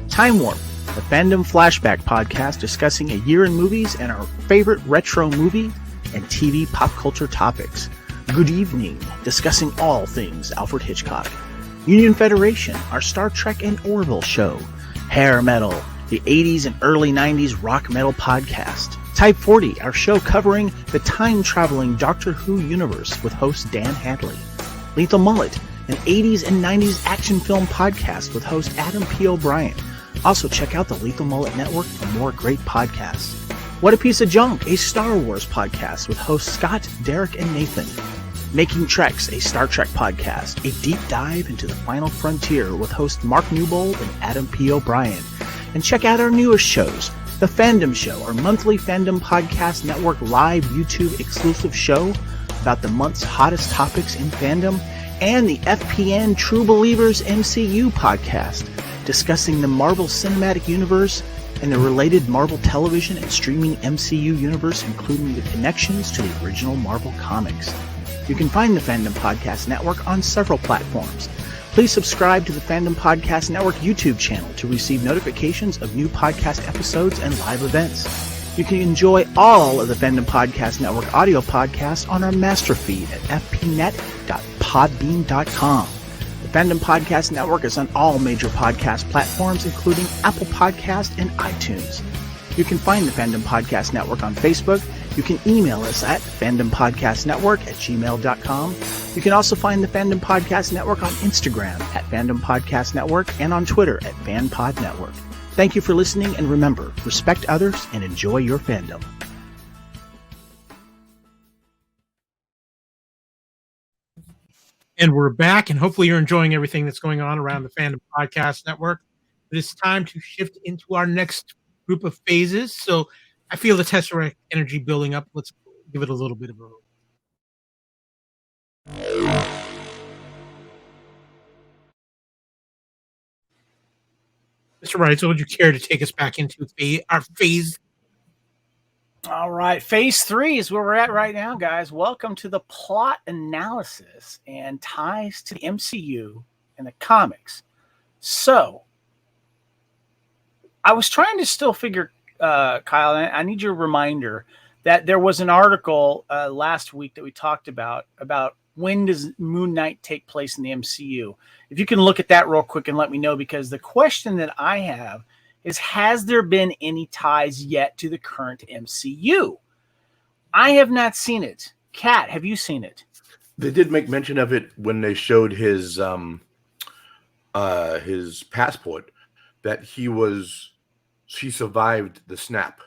B: Time Warp, the Fandom Flashback podcast discussing a year in movies and our favorite retro movie and TV pop culture topics. Good Evening, discussing all things Alfred Hitchcock. Union Federation, our Star Trek and Orville show. Hair Metal, the 80s and early 90s rock metal podcast. Type 40, our show covering the time-traveling Doctor Who universe with host Dan Hadley. Lethal Mullet, an 80s and 90s action film podcast with host Adam P. O'Brien. Also check out the Lethal Mullet Network for more great podcasts. What a Piece of Junk, a Star Wars podcast with hosts Scott, Derek, and Nathan. Making Treks, a Star Trek podcast, a deep dive into the final frontier with host Mark Newbold and Adam P. O'Brien. And check out our newest shows, The Fandom Show, our monthly Fandom Podcast Network live YouTube exclusive show about the month's hottest topics in fandom, and the FPN True Believers MCU podcast, discussing the Marvel Cinematic Universe and the related Marvel television and streaming MCU universe, including the connections to the original Marvel comics. You can find the Fandom Podcast Network on several platforms. Please subscribe to the Fandom Podcast Network YouTube channel to receive notifications of new podcast episodes and live events. You can enjoy all of the Fandom Podcast Network audio podcasts on our master feed at fpnet.podbean.com. The Fandom Podcast Network is on all major podcast platforms, including Apple Podcast and iTunes. You can find the Fandom Podcast Network on Facebook. You can email us at fandompodcastnetwork@gmail.com. You can also find the Fandom Podcast Network on Instagram at Fandom Podcast Network and on Twitter at FanPod Network. Thank you for listening, and remember, respect others and enjoy your fandom.
A: And we're back, and hopefully you're enjoying everything that's going on around the Fandom Podcast Network. It is time to shift into our next group of phases. So I feel the Tesseract energy building up. Let's give it a little bit of a... Mr. Reitzel, would you care to take us back into our phase?
B: All right, phase 3 is where we're at right now, guys. Welcome to the plot analysis and ties to the MCU and the comics. So, I was trying to still figure, Kyle, and I need your reminder that there was an article last week that we talked about when does Moon Knight take place in the MCU. If you can look at that real quick and let me know, because the question that I have is, has there been any ties yet to the current MCU? I have not seen it. Cat, have you seen it?
C: They did make mention of it when they showed his passport, that she survived the snap.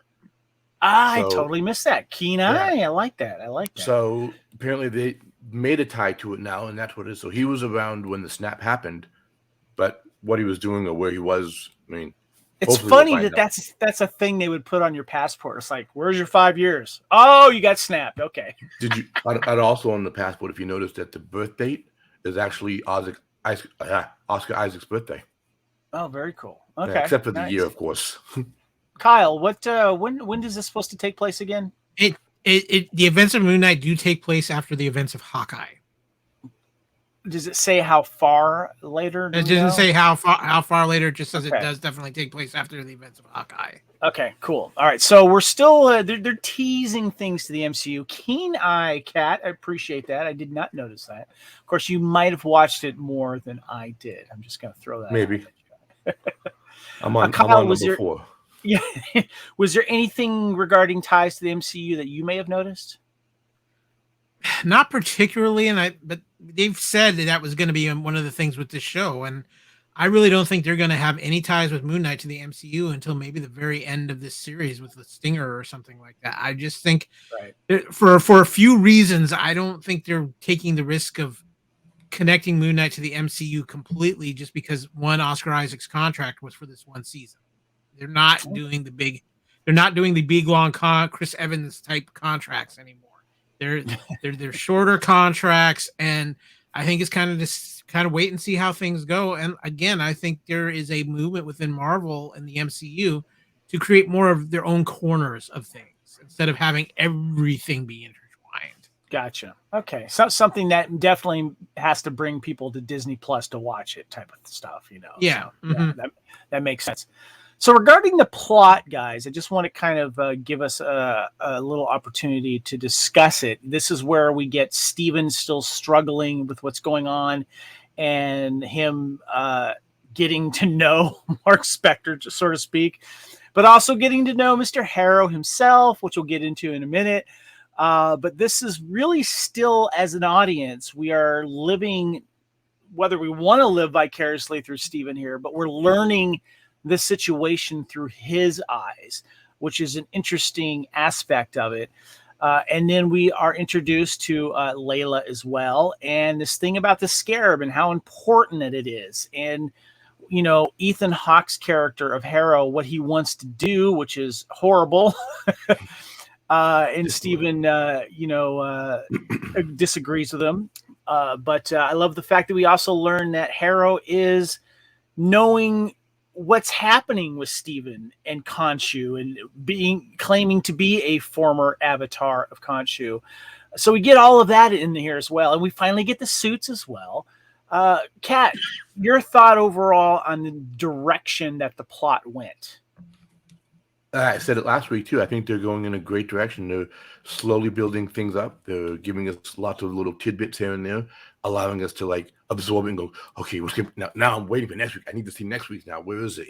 B: I totally missed that. Keen eye.
C: Yeah.
B: I like that.
C: So apparently they made a tie to it now, and that's what it is. So he was around when the snap happened, but what he was doing or where he was, I mean,
B: it's funny that's a thing they would put on your passport. It's like, where's your 5 years? Oh, you got snapped. Okay.
C: Did you? I'd also on the passport, if you noticed that the birth date is actually Oscar Isaac's birthday.
B: Oh, very cool. Okay.
C: Yeah, except for the year, of course.
B: Kyle, when is this supposed to take place again?
A: The events of Moon Knight do take place after the events of Hawkeye.
B: Does it say how far later?
A: It doesn't say how far later. It just says it does definitely take place after the events of Hawkeye.
B: Okay, cool. All right, so we're still they're teasing things to the MCU. Keen eye, Cat. I appreciate that. I did not notice that. Of course, you might have watched it more than I did. I'm just going to throw that.
C: Maybe. I'm on
B: Kyle,
C: number 4.
B: Yeah. Was there anything regarding ties to the MCU that you may have noticed?
A: Not particularly, but they've said that was going to be one of the things with this show, and I really don't think they're going to have any ties with Moon Knight to the MCU until maybe the very end of this series with the Stinger or something like that. I just think, for a few reasons, I don't think they're taking the risk of connecting Moon Knight to the MCU completely, just because Oscar Isaac's contract was for this one season. They're not doing the big long Chris Evans type contracts anymore. They're shorter contracts, and I think it's kind of wait and see how things go. And again, I think there is a movement within Marvel and the MCU to create more of their own corners of things instead of having everything be intertwined.
B: Gotcha. Okay, so something that definitely has to bring people to Disney Plus to watch it, type of stuff,
A: Yeah,
B: so, yeah, that makes sense. So regarding the plot, guys, I just want to kind of give us a little opportunity to discuss it. This is where we get Steven still struggling with what's going on, and him getting to know Mark Spector, so to speak, but also getting to know Mr. Harrow himself, which we'll get into in a minute. But this is really still, as an audience, we are living, whether we want to live vicariously through Steven here, but we're learning the situation through his eyes, which is an interesting aspect of it. And then we are introduced to Layla as well, and this thing about the scarab and how important it is. And Ethan Hawke's character of Harrow, what he wants to do, which is horrible. And Steven, disagrees with him. But I love the fact that we also learn that Harrow is knowing what's happening with Steven and Khonshu and claiming to be a former avatar of Khonshu. So we get all of that in here as well. And we finally get the suits as well. Kat, your thought overall on the direction that the plot went?
C: I said it last week too. I think they're going in a great direction. They're slowly building things up. They're giving us lots of little tidbits here and there, allowing us to like absorb it and go, okay, now I'm waiting for next week. I need to see next week now. Where is it?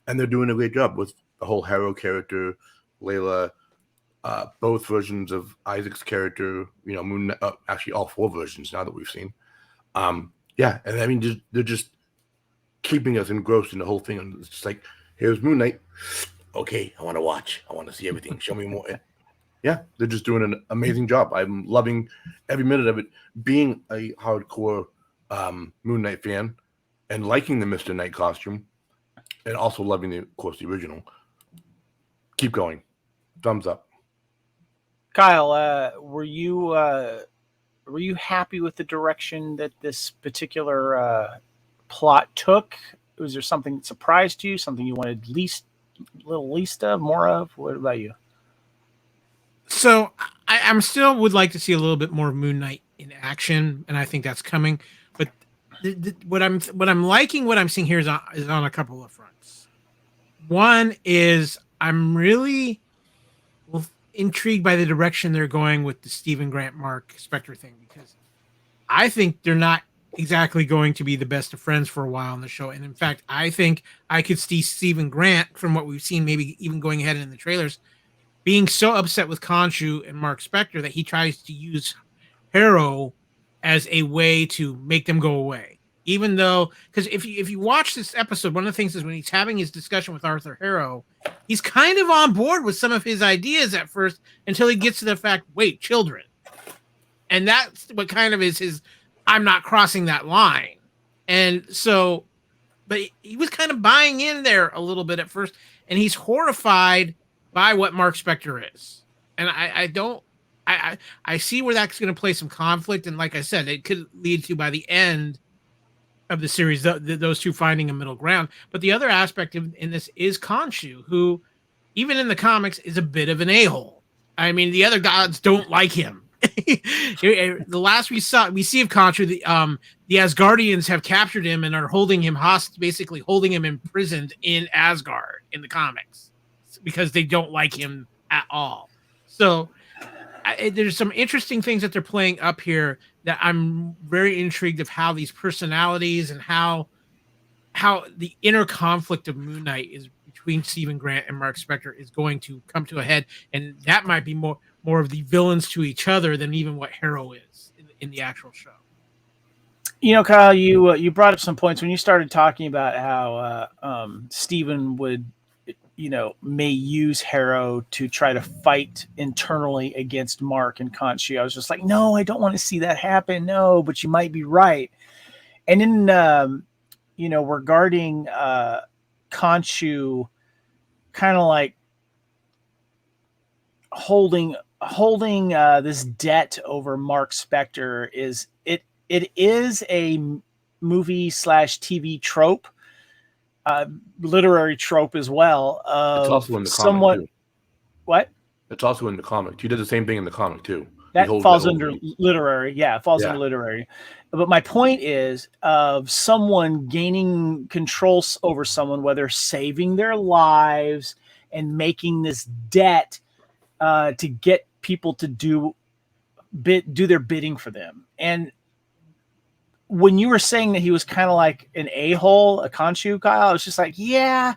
C: And they're doing a great job with the whole Harrow character, Layla, both versions of Isaac's character. Moon. Actually, all 4 versions now that we've seen. And I mean, they're just keeping us engrossed in the whole thing. And it's just like, here's Moon Knight. Okay, I want to watch. I want to see everything. Show me more. Yeah, they're just doing an amazing job. I'm loving every minute of it. Being a hardcore Moon Knight fan and liking the Mr. Knight costume, and also loving the original. Keep going. Thumbs up.
B: Kyle, were you happy with the direction that this particular plot took? Was there something that surprised you? Something you wanted least of, more of? What about you?
A: So I'm still would like to see a little bit more Moon Knight in action, and I think that's coming. But what I'm liking, what I'm seeing here is on a couple of fronts. One is I'm really intrigued by the direction they're going with the Stephen Grant Mark Spector thing, because I think they're not exactly going to be the best of friends for a while on the show. And in fact, I think I could see Stephen Grant, from what we've seen, maybe even going ahead in the trailers, being so upset with Khonshu and Mark Spector that he tries to use Harrow as a way to make them go away. Even though, because if you watch this episode, one of the things is when he's having his discussion with Arthur Harrow, he's kind of on board with some of his ideas at first until he gets to the fact, wait, children. And that's what kind of is his, I'm not crossing that line. And so, but he was kind of buying in there a little bit at first, and he's horrified by what Mark Spector is. And I see where that's going to play some conflict. And like I said, it could lead to, by the end of the series, those two finding a middle ground. But the other aspect in this is Khonshu, who, even in the comics, is a bit of an a-hole. I mean, the other gods don't like him. The last we see of Khonshu, the Asgardians have captured him and are holding him basically holding him imprisoned in Asgard in the comics because they don't like him at all. So there's some interesting things that they're playing up here that I'm very intrigued of, how these personalities and how the inner conflict of Moon Knight is between Stephen Grant and Mark Spector is going to come to a head, and that might be more of the villains to each other than even what Harrow is in the actual show.
B: Kyle, you brought up some points when you started talking about how Stephen would, may use Harrow to try to fight internally against Mark and Khonshu. I was just like, no, I don't want to see that happen. No, but you might be right. And then, regarding Khonshu, kind of like holding this debt over Mark Spector, it is a movie / TV trope, literary trope as well.
C: It's also in the comic too.
B: What?
C: It's also in the comic. He did the same thing in the comic too.
B: That falls under literary. Yeah, it falls under literary. But my point is of someone gaining control over someone, whether saving their lives and making this debt to get people to do their bidding for them. And when you were saying that he was kind of like an a-hole, a Khonshu, Kyle, I was just like, yeah,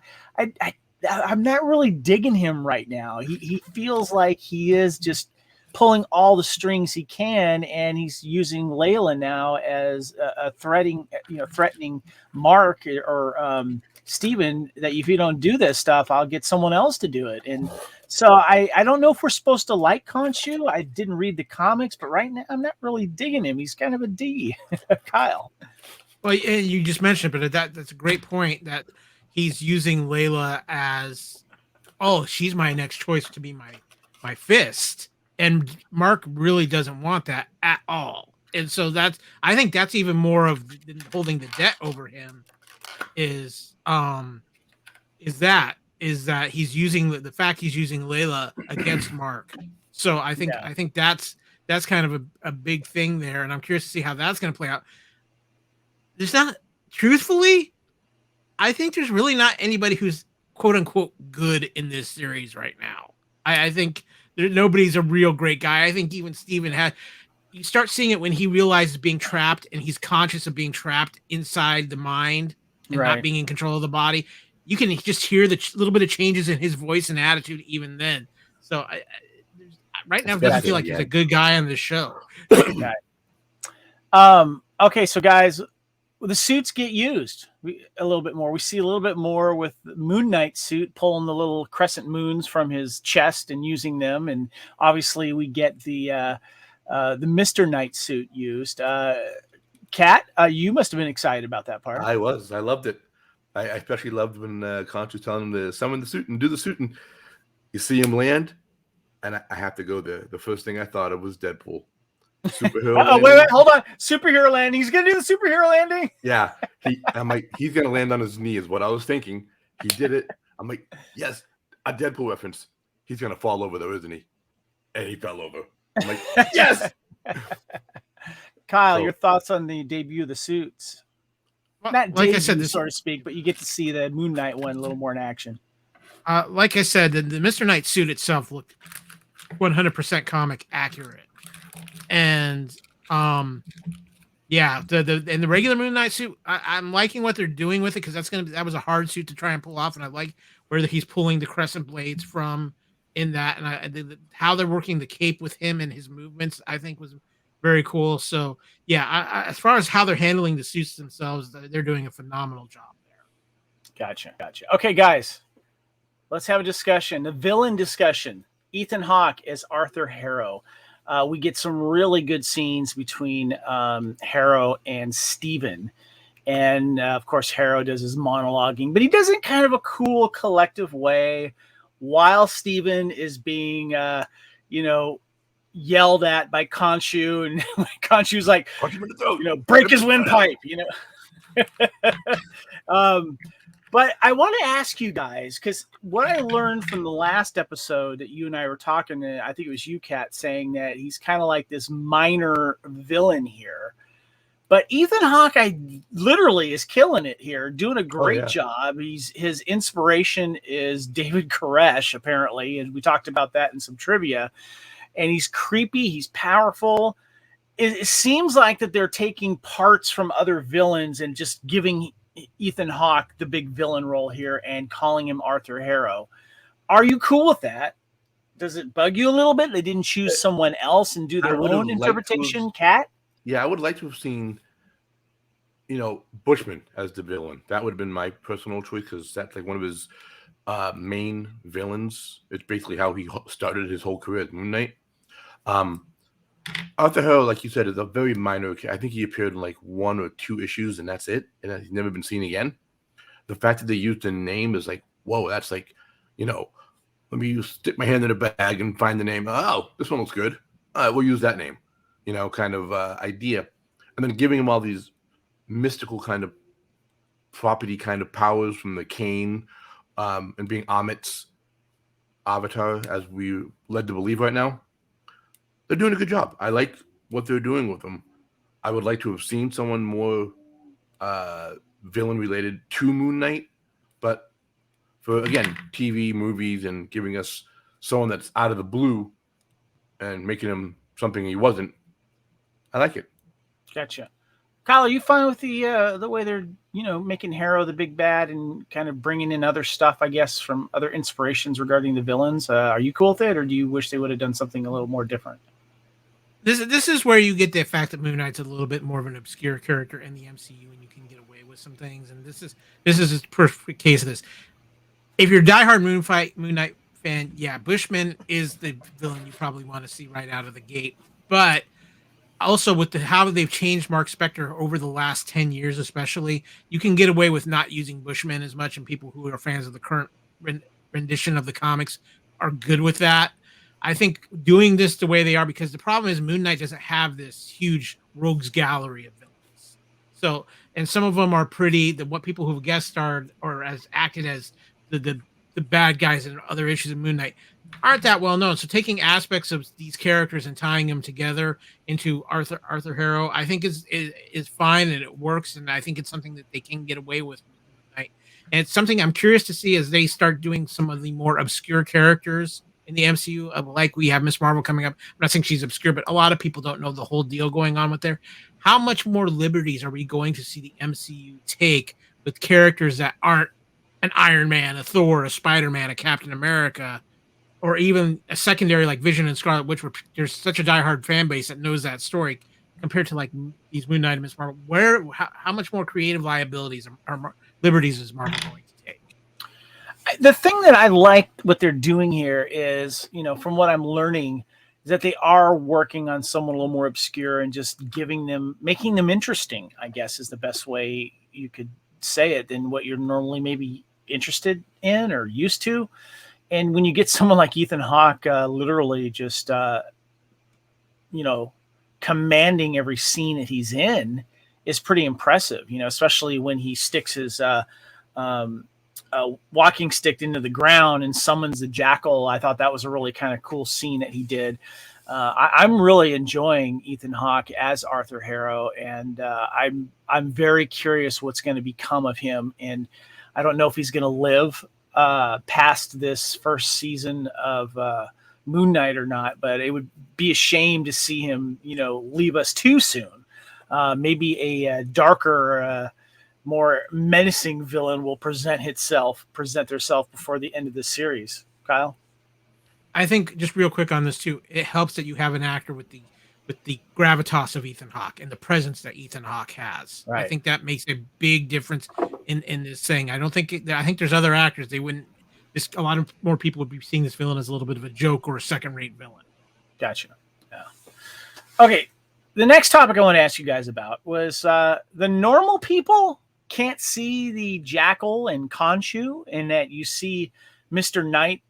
B: I'm not really digging him right now. He feels like he is just pulling all the strings he can, and he's using Layla now as a threatening Mark or Steven, that if you don't do this stuff, I'll get someone else to do it. And so I don't know if we're supposed to like Khonshu. I didn't read the comics, but right now I'm not really digging him. He's kind of a D. Kyle.
A: Well, and you just mentioned it, but that's a great point that he's using Layla as, oh, she's my next choice to be my fist, and Mark really doesn't want that at all. And so I think that's even more of holding the debt over him is is that he's using the fact he's using Layla against Mark. So I think that's kind of a big thing there, and I'm curious to see how that's going to play out. There's not, truthfully, I think there's really not anybody who's quote unquote good in this series right now. I think nobody's a real great guy. I think even Steven had. You start seeing it when he realizes being trapped and he's conscious of being trapped inside the mind and not being in control of the body. You can just hear the little bit of changes in his voice and attitude even then. So right now it doesn't feel like he's a good guy on this show.
B: Okay. Okay, so guys, the suits get used a little bit more. We see a little bit more with the Moon Knight suit pulling the little crescent moons from his chest and using them, and obviously we get the Mr. Knight suit used. Cat, you must have been excited about that part.
C: I was. I loved it. I especially loved when Conch was telling him to summon the suit and do the suit, and you see him land, and I have to go there. The first thing I thought of was Deadpool. Superhero.
B: Wait, hold on. Superhero landing. He's gonna do the superhero landing.
C: Yeah, I'm like, he's gonna land on his knee, is what I was thinking. He did it. I'm like, yes, a Deadpool reference. He's gonna fall over though, isn't he? And he fell over. I'm like, yes.
B: Kyle, your thoughts on the debut of the suits?
A: Well,
B: Not
A: like
B: debut,
A: I said,
B: so to speak, but you get to see the Moon Knight one a little more in action.
A: Like I said, the Mr. Knight suit itself looked 100% comic accurate, and yeah, the regular Moon Knight suit, I'm liking what they're doing with it because that was a hard suit to try and pull off, and I like where he's pulling the crescent blades from in that, and how they're working the cape with him and his movements, I think was very cool. So yeah, as far as how they're handling the suits themselves, they're doing a phenomenal job there.
B: Gotcha. Okay, guys, let's have a discussion. The villain discussion. Ethan Hawke as Arthur Harrow. We get some really good scenes between Harrow and Steven. And of course, Harrow does his monologuing, but he does it in kind of a cool, collective way while Steven is being, yelled at by Khonshu. And Khonshu's like, break his windpipe, But I want to ask you guys, because what I learned from the last episode that you and I were talking, I think it was you, Kat, saying that he's kind of like this minor villain here. But Ethan Hawke, literally is killing it here, doing a great job. His inspiration is David Koresh, apparently, and we talked about that in some trivia. And he's creepy, he's powerful. It seems like that they're taking parts from other villains and just giving Ethan Hawke the big villain role here and calling him Arthur Harrow. Are you cool with that? Does it bug you a little bit? They didn't choose someone else and do their own interpretation, Kat?
C: Yeah, I would like to have seen, Bushman as the villain. That would have been my personal choice because that's like one of his main villains. It's basically how he started his whole career as Moon Knight. Arthur Harrow, like you said, is a very minor. I think he appeared in like 1 or 2 issues, and that's it. And he's never been seen again. The fact that they used the name is like, whoa, that's like, let me stick my hand in a bag and find the name. Oh, this one looks good. We'll use that name, kind of idea. And then giving him all these mystical kind of property kind of powers from the cane and being Amit's avatar, as we led to believe right now. They're doing a good job. I like what they're doing with them. I would like to have seen someone more villain related to Moon Knight, but for, again, TV, movies, and giving us someone that's out of the blue and making him something he wasn't, I like it.
B: Gotcha. Kyle, are you fine with the way they're making Harrow the big bad and kind of bringing in other stuff, I guess, from other inspirations regarding the villains? Are you cool with it, or do you wish they would have done something a little more different?
A: This is where you get the fact that Moon Knight's a little bit more of an obscure character in the MCU, and you can get away with some things. And this is a perfect case of this. If you're a diehard Moon Knight fan, yeah, Bushman is the villain you probably want to see right out of the gate. But also with how they've changed Mark Spector over the last 10 years, especially, you can get away with not using Bushmen as much, and people who are fans of the current rendition of the comics are good with that. I think doing this the way they are, because the problem is Moon Knight doesn't have this huge rogues gallery of villains. So, and some of them are what people who've guest starred or as acted as the bad guys in other issues of Moon Knight aren't that well known. So taking aspects of these characters and tying them together into Arthur Harrow, I think is fine, and it works, and I think it's something that they can get away with Moon Knight. And it's something I'm curious to see as they start doing some of the more obscure characters in the MCU, of like we have Miss Marvel coming up. I'm not saying she's obscure, but a lot of people don't know the whole deal going on with there. How much more liberties are we going to see the MCU take with characters that aren't an Iron Man, a Thor, a Spider-Man, a Captain America, or even a secondary like Vision and Scarlet Witch, where there's such a diehard fan base that knows that story, compared to like these Moon Knight and Miss Marvel? How much more creative liabilities or liberties is Marvel going to take?
B: The thing that I like what they're doing here is, from what I'm learning, is that they are working on someone a little more obscure and just making them interesting, I guess is the best way you could say it, than what you're normally maybe interested in or used to. And when you get someone like Ethan Hawke, literally just, commanding every scene that he's in, is pretty impressive, especially when he sticks his walking stick into the ground and summons the jackal. I thought that was a really kind of cool scene that he did. I'm really enjoying Ethan Hawke as Arthur Harrow, and I'm very curious what's going to become of him. And I don't know if he's going to live past this first season of Moon Knight or not, but it would be a shame to see him, leave us too soon. Maybe a darker, more menacing villain will present herself before the end of the series. Kyle?
A: I think just real quick on this too, it helps that you have an actor with the gravitas of Ethan Hawke and the presence that Ethan Hawke has.
B: Right.
A: I think that makes a big difference in this thing. I think there's other actors, they wouldn't. A lot of more people would be seeing this villain as a little bit of a joke or a second-rate villain.
B: Gotcha. Yeah. Okay. The next topic I want to ask you guys about was the normal people can't see the Jackal and Khonshu, and that you see Mr. Knight,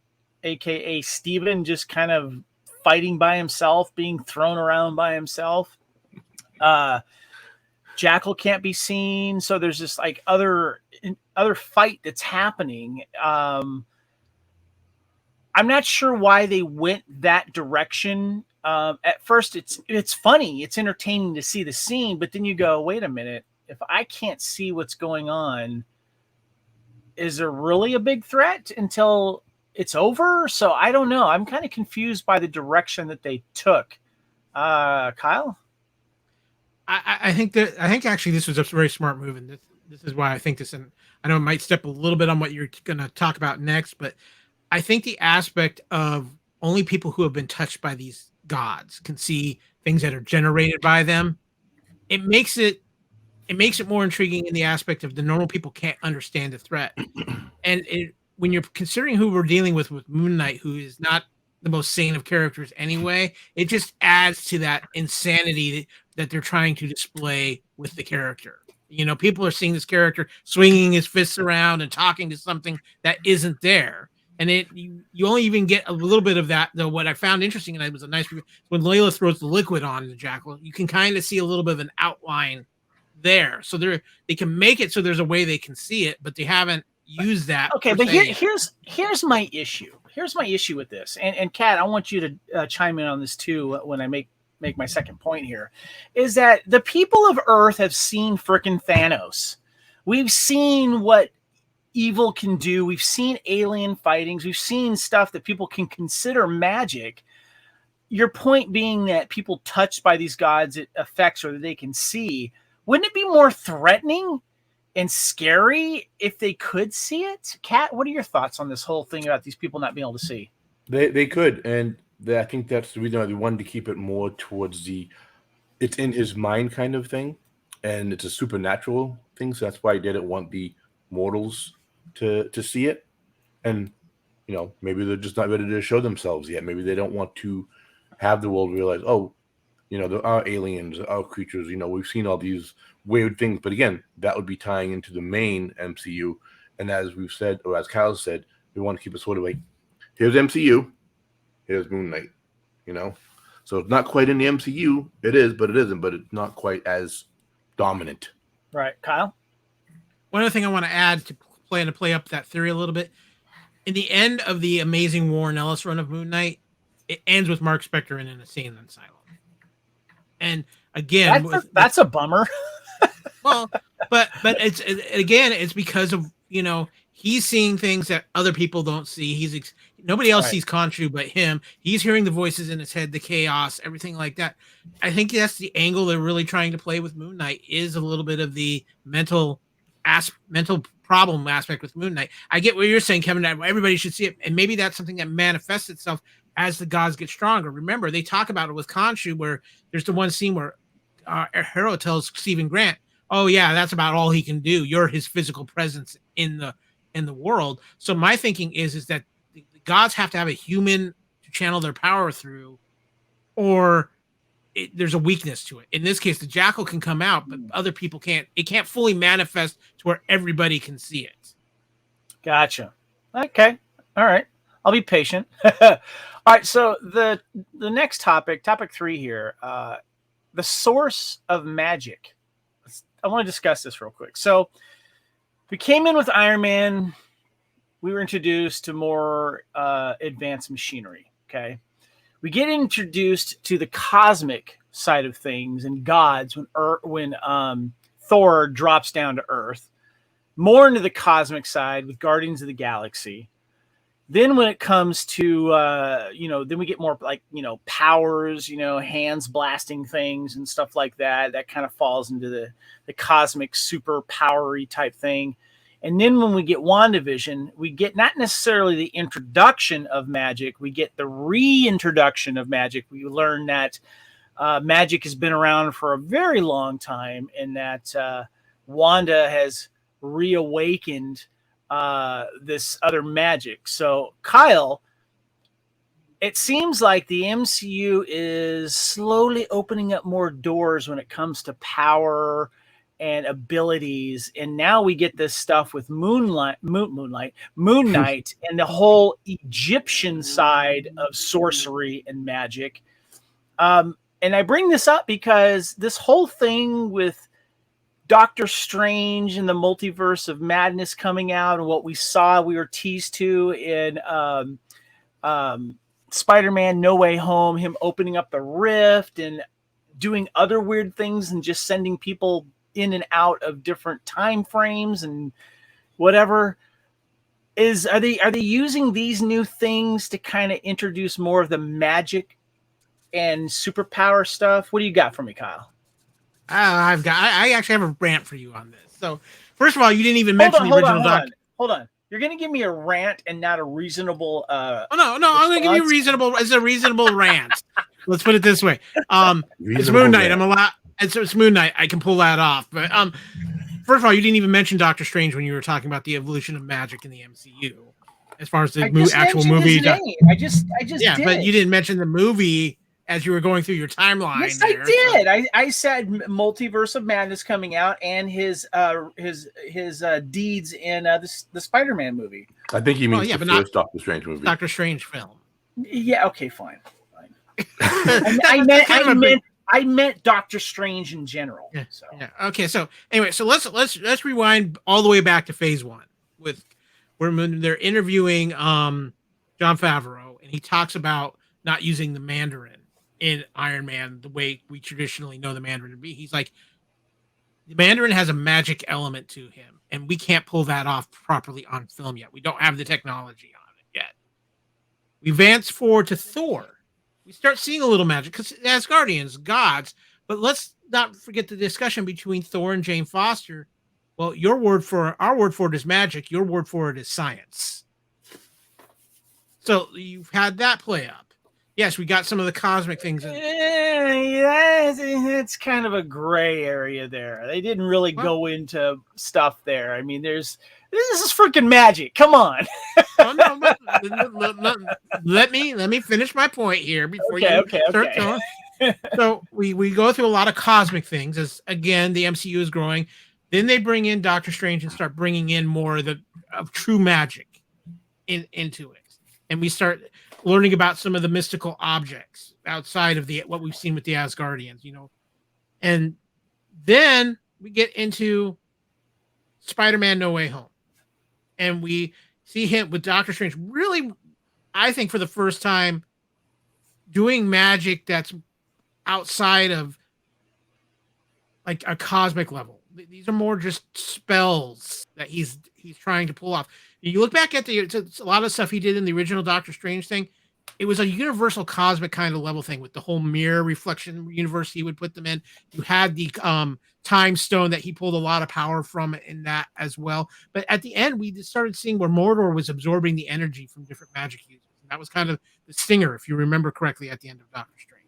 B: aka Steven, just kind of fighting by himself, being thrown around by himself. Jackal can't be seen, so there's this like other fight that's happening. I'm not sure why they went that direction. At first, it's funny, it's entertaining to see the scene, but then you go, wait a minute, if I can't see what's going on, is there really a big threat until it's over? So I don't know. I'm kind of confused by the direction that they took. Kyle?
A: I think actually this was a very smart move, and this is why I think this. And I know it might step a little bit on what you're going to talk about next, but I think the aspect of only people who have been touched by these gods can see things that are generated by them. It makes it more intriguing in the aspect of the normal people can't understand the threat. And when you're considering who we're dealing with Moon Knight, who is not the most sane of characters anyway, it just adds to that insanity that they're trying to display with the character. People are seeing this character swinging his fists around and talking to something that isn't there. And you only even get a little bit of that, though. What I found interesting, and it was a nice review, when Layla throws the liquid on the Jackal, you can kind of see a little bit of an outline there. So they can make it so there's a way they can see it, but they haven't used that.
B: Okay, but here's my issue. Here's my issue with this. And Kat, I want you to chime in on this too when I make my second point here, is that the people of Earth have seen frickin' Thanos. We've seen what evil can do. We've seen alien fightings. We've seen stuff that people can consider magic. Your point being that people touched by these gods, it affects or that they can see. Wouldn't it be more threatening and scary if they could see it? Kat, what are your thoughts on this whole thing about these people not being able to see?
C: They could, and I think that's the reason why they wanted to keep it more towards it's in his mind kind of thing, and it's a supernatural thing. So that's why they didn't want the mortals to see it. And maybe they're just not ready to show themselves yet. Maybe they don't want to have the world realize, oh, You know, there are aliens, there are creatures. You know, we've seen all these weird things, but again, that would be tying into the main MCU. And as we've said, or as Kyle said, we want to keep it sort of like, here's MCU, here's Moon Knight. You know, so it's not quite in the MCU. It is, but it isn't. But it's not quite as dominant.
B: Right, Kyle.
A: One other thing I want to add to play up that theory a little bit. In the end of the Amazing Warren Ellis run of Moon Knight, it ends with Mark Spector in an insane asylum. And again,
B: that's a bummer.
A: Well, but it's because of, you know, he's seeing things that other people don't see. Nobody else sees Khonshu but him. He's hearing the voices in his head, the chaos, everything like that. I think that's the angle they're really trying to play with Moon Knight, is a little bit of the mental problem aspect with Moon Knight. I get what you're saying, Kevin, that everybody should see it, and maybe that's something that manifests itself as the gods get stronger. Remember, they talk about it with Khonshu, where there's the one scene where Hero tells Stephen Grant, "Oh yeah, that's about all he can do. You're his physical presence in the world." So my thinking is that the gods have to have a human to channel their power through, or there's a weakness to it. In this case, the Jackal can come out, but other people can't. It can't fully manifest to where everybody can see it.
B: Gotcha. Okay. All right. I'll be patient. All right. So the next topic 3 here, the source of magic. I want to discuss this real quick. So we came in with Iron Man. We were introduced to more advanced machinery. Okay. We get introduced to the cosmic side of things and gods when Thor drops down to Earth. More into the cosmic side with Guardians of the Galaxy. Then when it comes to, then we get more like, powers, hands blasting things and stuff like that. That kind of falls into the cosmic super powery type thing. And then when we get WandaVision, we get not necessarily the introduction of magic. We get the reintroduction of magic. We learn that magic has been around for a very long time, and that Wanda has reawakened this other magic. So, Kyle, it seems like the MCU is slowly opening up more doors when it comes to power and abilities, and now we get this stuff with Moon Knight, and the whole Egyptian side of sorcery and magic. And I bring this up because this whole thing with Doctor Strange and the Multiverse of Madness coming out, and what we were teased to in Spider-Man No Way Home, him opening up the rift and doing other weird things and just sending people in and out of different time frames and whatever. Are they using these new things to kind of introduce more of the magic and superpower stuff? What do you got for me, Kyle?
A: I actually have a rant for you on this. So first of all, you didn't even mention the original doc.
B: Hold on. You're going to give me a rant and not a reasonable
A: no, I'm going to give you a reasonable rant. Let's put it this way. It's Moon Knight. It's Moon Knight. I can pull that off. But first of all, you didn't even mention Doctor Strange when you were talking about the evolution of magic in the MCU. As far as the actual movie,
B: I just did.
A: But you didn't mention the movie as you were going through your timeline.
B: Yes, I did. So. I said Multiverse of Madness coming out and his deeds in the Spider-Man movie.
C: I think you mean the first Doctor Strange movie.
A: Doctor Strange film.
B: Yeah. Okay. Fine. I meant Doctor Strange in general.
A: Yeah. So. Yeah. Okay. So anyway, so let's rewind all the way back to Phase 1 with where they're interviewing Jon Favreau, and he talks about not using the Mandarin in Iron Man the way we traditionally know the Mandarin to be. He's like, the Mandarin has a magic element to him, and we can't pull that off properly on film yet. We don't have the technology on it yet. We advance forward to Thor. We start seeing a little magic because Asgardians, gods, but let's not forget the discussion between Thor and Jane Foster. Well, our word for it is magic. Your word for it is science. So you've had that play up. Yes, we got some of the cosmic things.
B: It's kind of a gray area there. They didn't really go into stuff there. I mean, this is freaking magic. Come on.
A: Let me finish my point here before you start going. So we go through a lot of cosmic things as, again, the MCU is growing. Then they bring in Doctor Strange and start bringing in more of true magic into it. And we start learning about some of the mystical objects outside of what we've seen with the Asgardians, And then we get into Spider-Man No Way Home. And we see him with Doctor Strange really, I think, for the first time doing magic that's outside of like a cosmic level. These are more just spells that he's trying to pull off. You look back at a lot of stuff he did in the original Doctor Strange thing. It was a universal cosmic kind of level thing with the whole mirror reflection universe he would put them in. You had the time stone that he pulled a lot of power from in that as well. But at the end, we just started seeing where Mordor was absorbing the energy from different magic users. And that was kind of the stinger, if you remember correctly, at the end of Doctor Strange.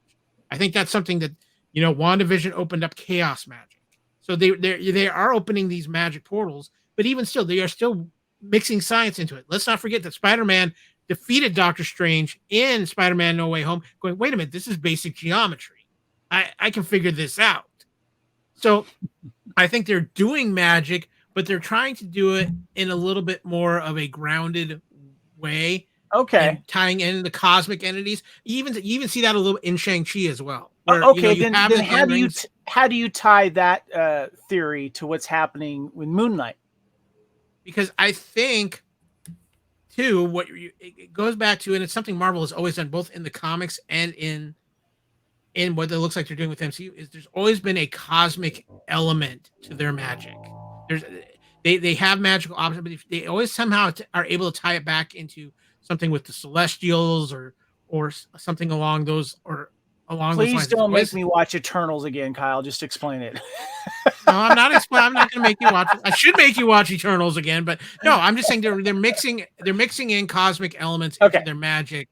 A: I think that's something that, WandaVision opened up chaos magic. So they are opening these magic portals, but even still, they are still mixing science into it. Let's not forget that Spider-Man defeated Doctor Strange in Spider-Man No Way Home, going, wait a minute, this is basic geometry. I can figure this out. So I think they're doing magic, but they're trying to do it in a little bit more of a grounded way.
B: Okay.
A: Tying in the cosmic entities. You even see that a little in Shang-Chi as well. Where,
B: then how do you tie that theory to what's happening with Moon Knight?
A: Because I think, too, it goes back to, and it's something Marvel has always done, both in the comics and in what it looks like they're doing with MCU, is there's always been a cosmic element to their magic. They have magical objects, but they always somehow are able to tie it back into something with the Celestials or something along those lines.
B: Please don't make me watch Eternals again, Kyle. Just explain it.
A: No, I'm not going to make you watch it. I should make you watch Eternals again, but no, I'm just saying they're mixing in cosmic elements into their magic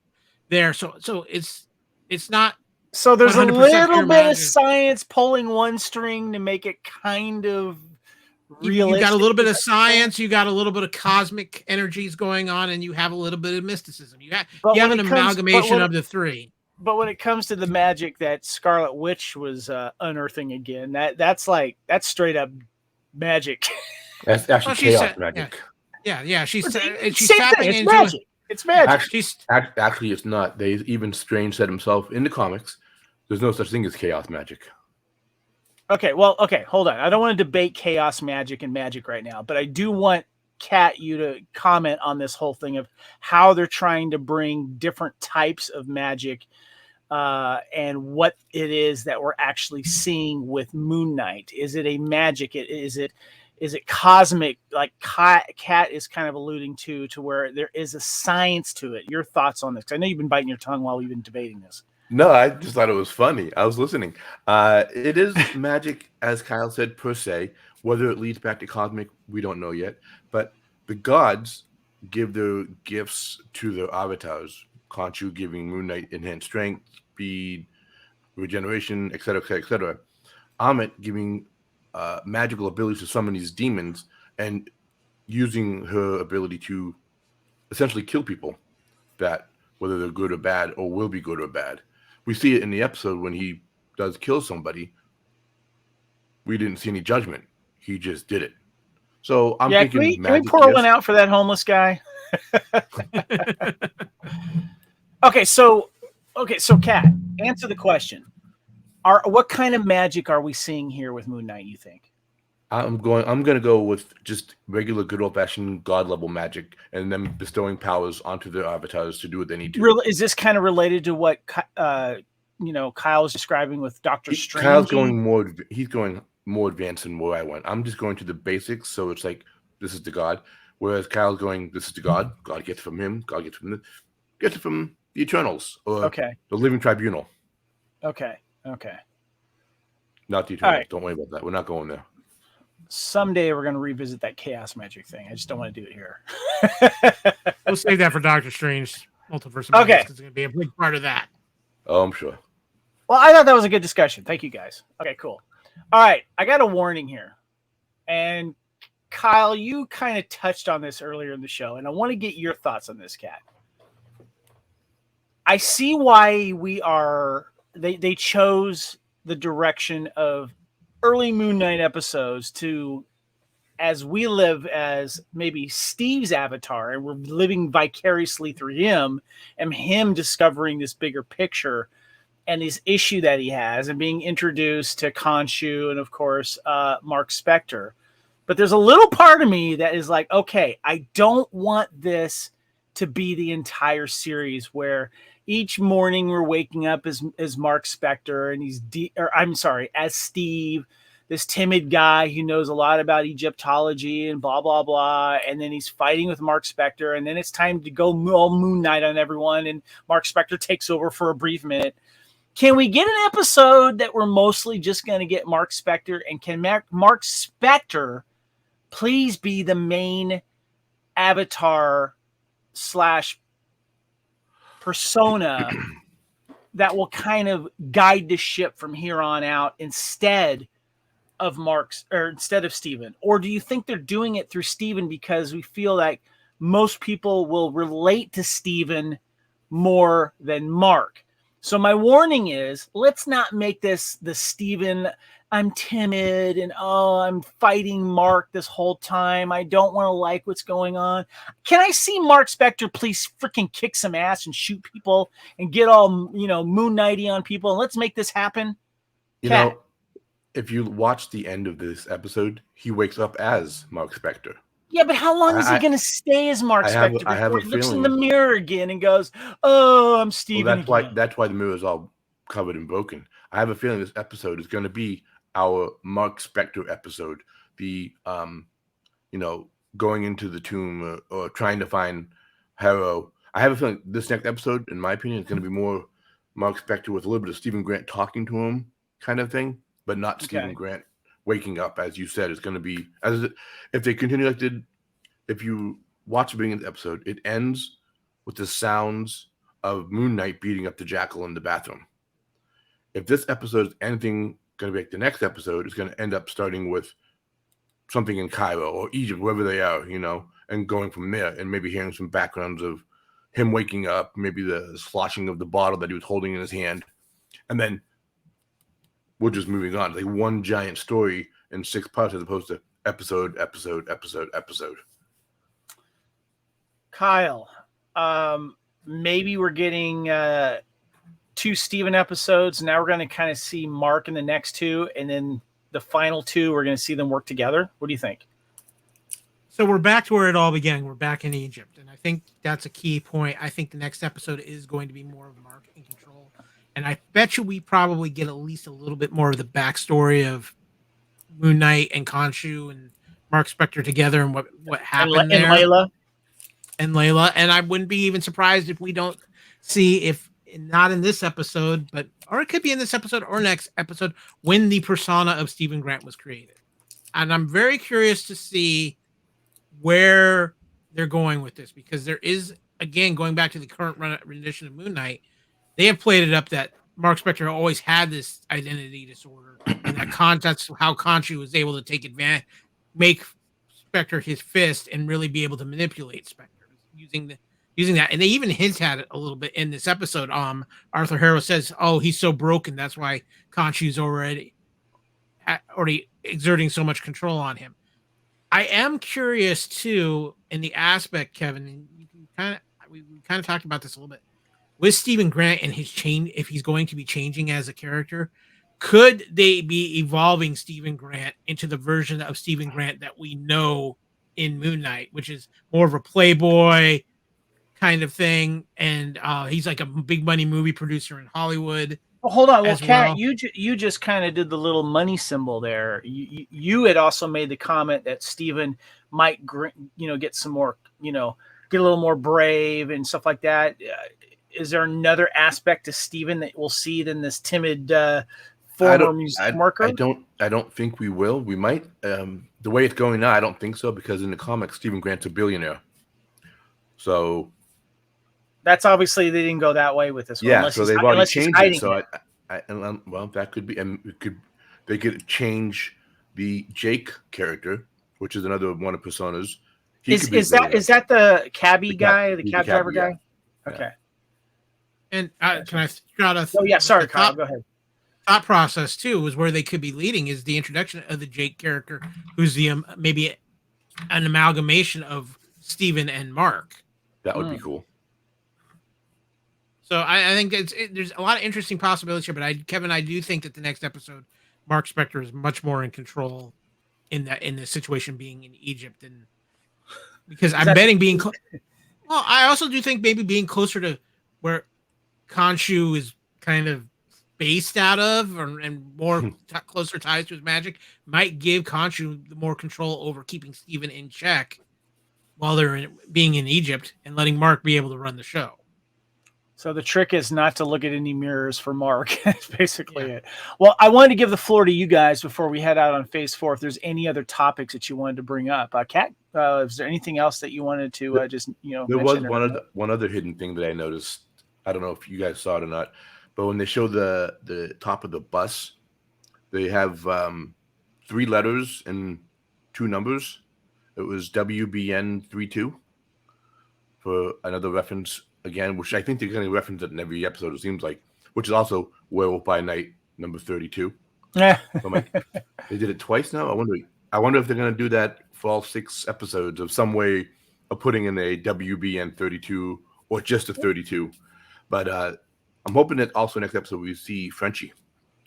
A: there. So it's not.
B: So there's a little bit of science pulling one string to make it kind of realistic.
A: You got a little bit of science, you got a little bit of cosmic energies going on, and you have a little bit of mysticism. You have an amalgamation of the three.
B: But when it comes to the magic that Scarlet Witch was unearthing again, that's straight up magic.
C: That's actually chaos magic.
A: Yeah. She's
B: tapping into magic. It's magic.
C: Actually, it's not. Even Strange said himself in the comics, there's no such thing as chaos magic.
B: Okay, hold on. I don't want to debate chaos magic and magic right now, but I do want Cat, you to comment on this whole thing of how they're trying to bring different types of magic and what it is that we're actually seeing with Moon Knight. Is it a magic? Is it cosmic? Like Cat is kind of alluding to where there is a science to it. Your thoughts on this? 'Cause I know you've been biting your tongue while we've been debating this.
C: No, I just thought it was funny. I was listening. It is magic, as Kyle said, per se. Whether it leads back to cosmic, we don't know yet. But the gods give their gifts to their avatars. Khonshu giving Moon Knight enhanced strength, speed, regeneration, etc., etc., etc. Amit giving magical abilities to summon these demons and using her ability to essentially kill people, that whether they're good or bad or will be good or bad. We see it in the episode when he does kill somebody. We didn't see any judgment. He just did it. So I'm thinking,
B: can we pour one out for that homeless guy? Okay, so Kat, answer the question. What kind of magic are we seeing here with Moon Knight, you think?
C: I'm gonna go with just regular good old fashioned god level magic, and them bestowing powers onto their avatars to do what they need to.
B: Is this kind of related to what Kyle's describing with Doctor Strange?
C: Kyle's going more advanced than where I went. I'm just going to the basics, so it's like this is the god. Whereas Kyle's going, this is the god. God gets it from him. God gets it from the Eternals or the Living Tribunal.
B: Okay.
C: Not the Eternals.
B: Right.
C: Don't worry about that. We're not going there.
B: Someday we're going to revisit that chaos magic thing. I just don't want to do it here.
A: We'll save that for Doctor Strange Multiverse. Okay. It's going to be a big part of that.
C: Oh, I'm sure.
B: Well, I thought that was a good discussion. Thank you, guys. Okay, cool. All right. I got a warning here. And Kyle, you kind of touched on this earlier in the show, and I want to get your thoughts on this, Cat. I see why we are they chose the direction of early Moon Knight episodes to, as we live as maybe Steve's avatar, and we're living vicariously through him and him discovering this bigger picture and this issue that he has and being introduced to Khonshu and, of course, Mark Spector. But there's a little part of me that is like, okay, I don't want this to be the entire series where each morning we're waking up as Mark Spector and as Steve, this timid guy who knows a lot about Egyptology and blah, blah, blah. And then he's fighting with Mark Spector. And then it's time to go all Moon Knight on everyone. And Mark Spector takes over for a brief minute. Can we get an episode that we're mostly just going to get Mark Spector? And can Mark Spector please be the main avatar / persona that will kind of guide the ship from here on out instead of Steven? Or do you think they're doing it through Steven because we feel like most people will relate to Steven more than Mark? So my warning is, let's not make this the Steven, I'm timid and I'm fighting Mark this whole time. I don't want to like what's going on. Can I see Mark Spector please freaking kick some ass and shoot people and get all, Moon Knighty on people? And let's make this happen.
C: Cat. If you watch the end of this episode, he wakes up as Mark Spector.
B: Yeah, but how long is he going to stay as Mark Spector before he looks in the mirror again and goes, "Oh, I'm Steven"?
C: Well, that's why the mirror is all covered and broken. I have a feeling this episode is going to be our Mark Spector episode. The going into the tomb or trying to find Harrow. I have a feeling this next episode, in my opinion, is going to be more Mark Spector with a little bit of Stephen Grant talking to him, kind of thing. But not Stephen Grant waking up, as you said. It's going to be if they continue like did. If you watch the beginning of the episode, it ends with the sounds of Moon Knight beating up the Jackal in the bathroom. If this episode is anything going to be like the next episode, it's going to end up starting with something in Cairo or Egypt, wherever they are, and going from there, and maybe hearing some backgrounds of him waking up, maybe the sloshing of the bottle that he was holding in his hand, and then we're just moving on. It's like one giant story in 6 parts as opposed to episode.
B: Kyle, maybe we're getting 2 Steven episodes. Now we're going to kind of see Mark in the next 2, and then the final 2, we're going to see them work together. What do you think?
A: So we're back to where it all began. We're back in Egypt, and I think that's a key point. I think the next episode is going to be more of Mark in control. And I bet you we probably get at least a little bit more of the backstory of Moon Knight and Khonshu and Mark Spector together and what happened there. And Layla. And I wouldn't be even surprised if we don't see, if not in this episode, or it could be in this episode or next episode, when the persona of Stephen Grant was created. And I'm very curious to see where they're going with this, because there is, again, going back to the current rendition of Moon Knight, they have played it up that Mark Spector always had this identity disorder, and that's how Khonshu was able to take advantage, make Spector his fist, and really be able to manipulate Spector using that. And they even hint at it a little bit in this episode. Arthur Harrow says, "Oh, he's so broken. That's why Khonshu's already exerting so much control on him." I am curious too, in the aspect, Kevin, and we kind of talked about this a little bit. With Stephen Grant and his change, if he's going to be changing as a character, could they be evolving Stephen Grant into the version of Stephen Grant that we know in Moon Knight, which is more of a playboy kind of thing, and he's like a big money movie producer in Hollywood.
B: Well, hold on. Well, Kat, you just kind of did the little money symbol there. You had also made the comment that Stephen might, get some more, get a little more brave and stuff like that. Is there another aspect to Stephen that we'll see than this timid former music worker?
C: I don't think we will. We might. The way it's going now, I don't think so, because in the comics, Stephen Grant's a billionaire. So
B: that's obviously they didn't go that way with this one.
C: Yeah, so they've already changed it. So that could be, and they could change the Jake character, which is another one of Personas.
B: Is that the cabbie guy, the cab driver guy?
C: Yeah.
B: Okay.
A: And can I throw out
B: Oh yeah, sorry,
A: the
B: Kyle. Go ahead.
A: thought process too is where they could be leading is the introduction of the Jake character, who's the maybe an amalgamation of Steven and Mark.
C: That would be cool.
A: So I think there's a lot of interesting possibilities here, but Kevin, I do think that the next episode, Mark Spector is much more in control in the situation being in Egypt, and because I'm betting being well, I also do think maybe being closer to where Khonshu is kind of based out of, and more closer ties to his magic might give Khonshu the more control over keeping Steven in check while they're being in Egypt and letting Mark be able to run the show.
B: So the trick is not to look at any mirrors for Mark. That's basically it. Well, I wanted to give the floor to you guys before we head out on phase 4. If there's any other topics that you wanted to bring up, Kat, is there anything else that you wanted to just
C: There was one other hidden thing that I noticed. I don't know if you guys saw it or not, but when they show the top of the bus, they have 3 letters and 2 numbers. It was WBN32 for another reference. Again, which I think they're going to reference it in every episode, it seems like, which is also Werewolf by Night number 32.
B: Yeah.
C: So they did it twice now. I wonder if they're going to do that for all 6 episodes of some way of putting in a WBN 32 or just a 32. But I'm hoping that also next episode we see Frenchie.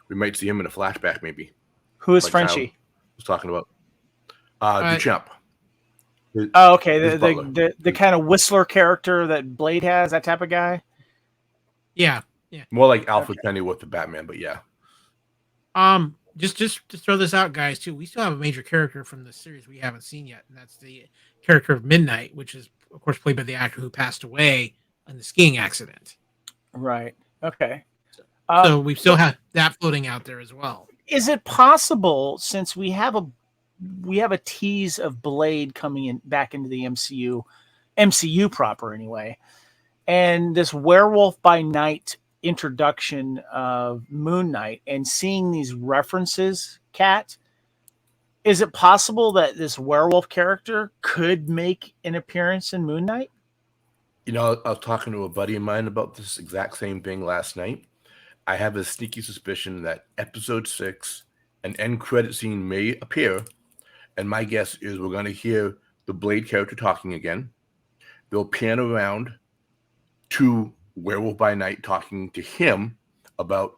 C: We might see him in a flashback, maybe.
B: Who is Frenchie?
C: Kyle was talking about Duchamp.
B: Oh, okay. The kind of Whistler character that Blade has, that type of guy.
A: Yeah.
C: More like Alfred Pennyworth the Batman, but yeah.
A: Just to throw this out, guys, too, we still have a major character from the series we haven't seen yet, and that's the character of Midnight, which is, of course, played by the actor who passed away in the skiing accident.
B: Right. Okay.
A: So we still have that floating out there as well.
B: Is it possible, since we have a tease of Blade coming in back into the MCU proper anyway, and this Werewolf by Night introduction of Moon Knight and seeing these references, Kat, is it possible that this werewolf character could make an appearance in Moon Knight?
C: I was talking to a buddy of mine about this exact same thing last night. I have a sneaky suspicion that episode 6, an end credit scene may appear. And my guess is we're going to hear the Blade character talking again. They'll pan around to Werewolf by Night talking to him about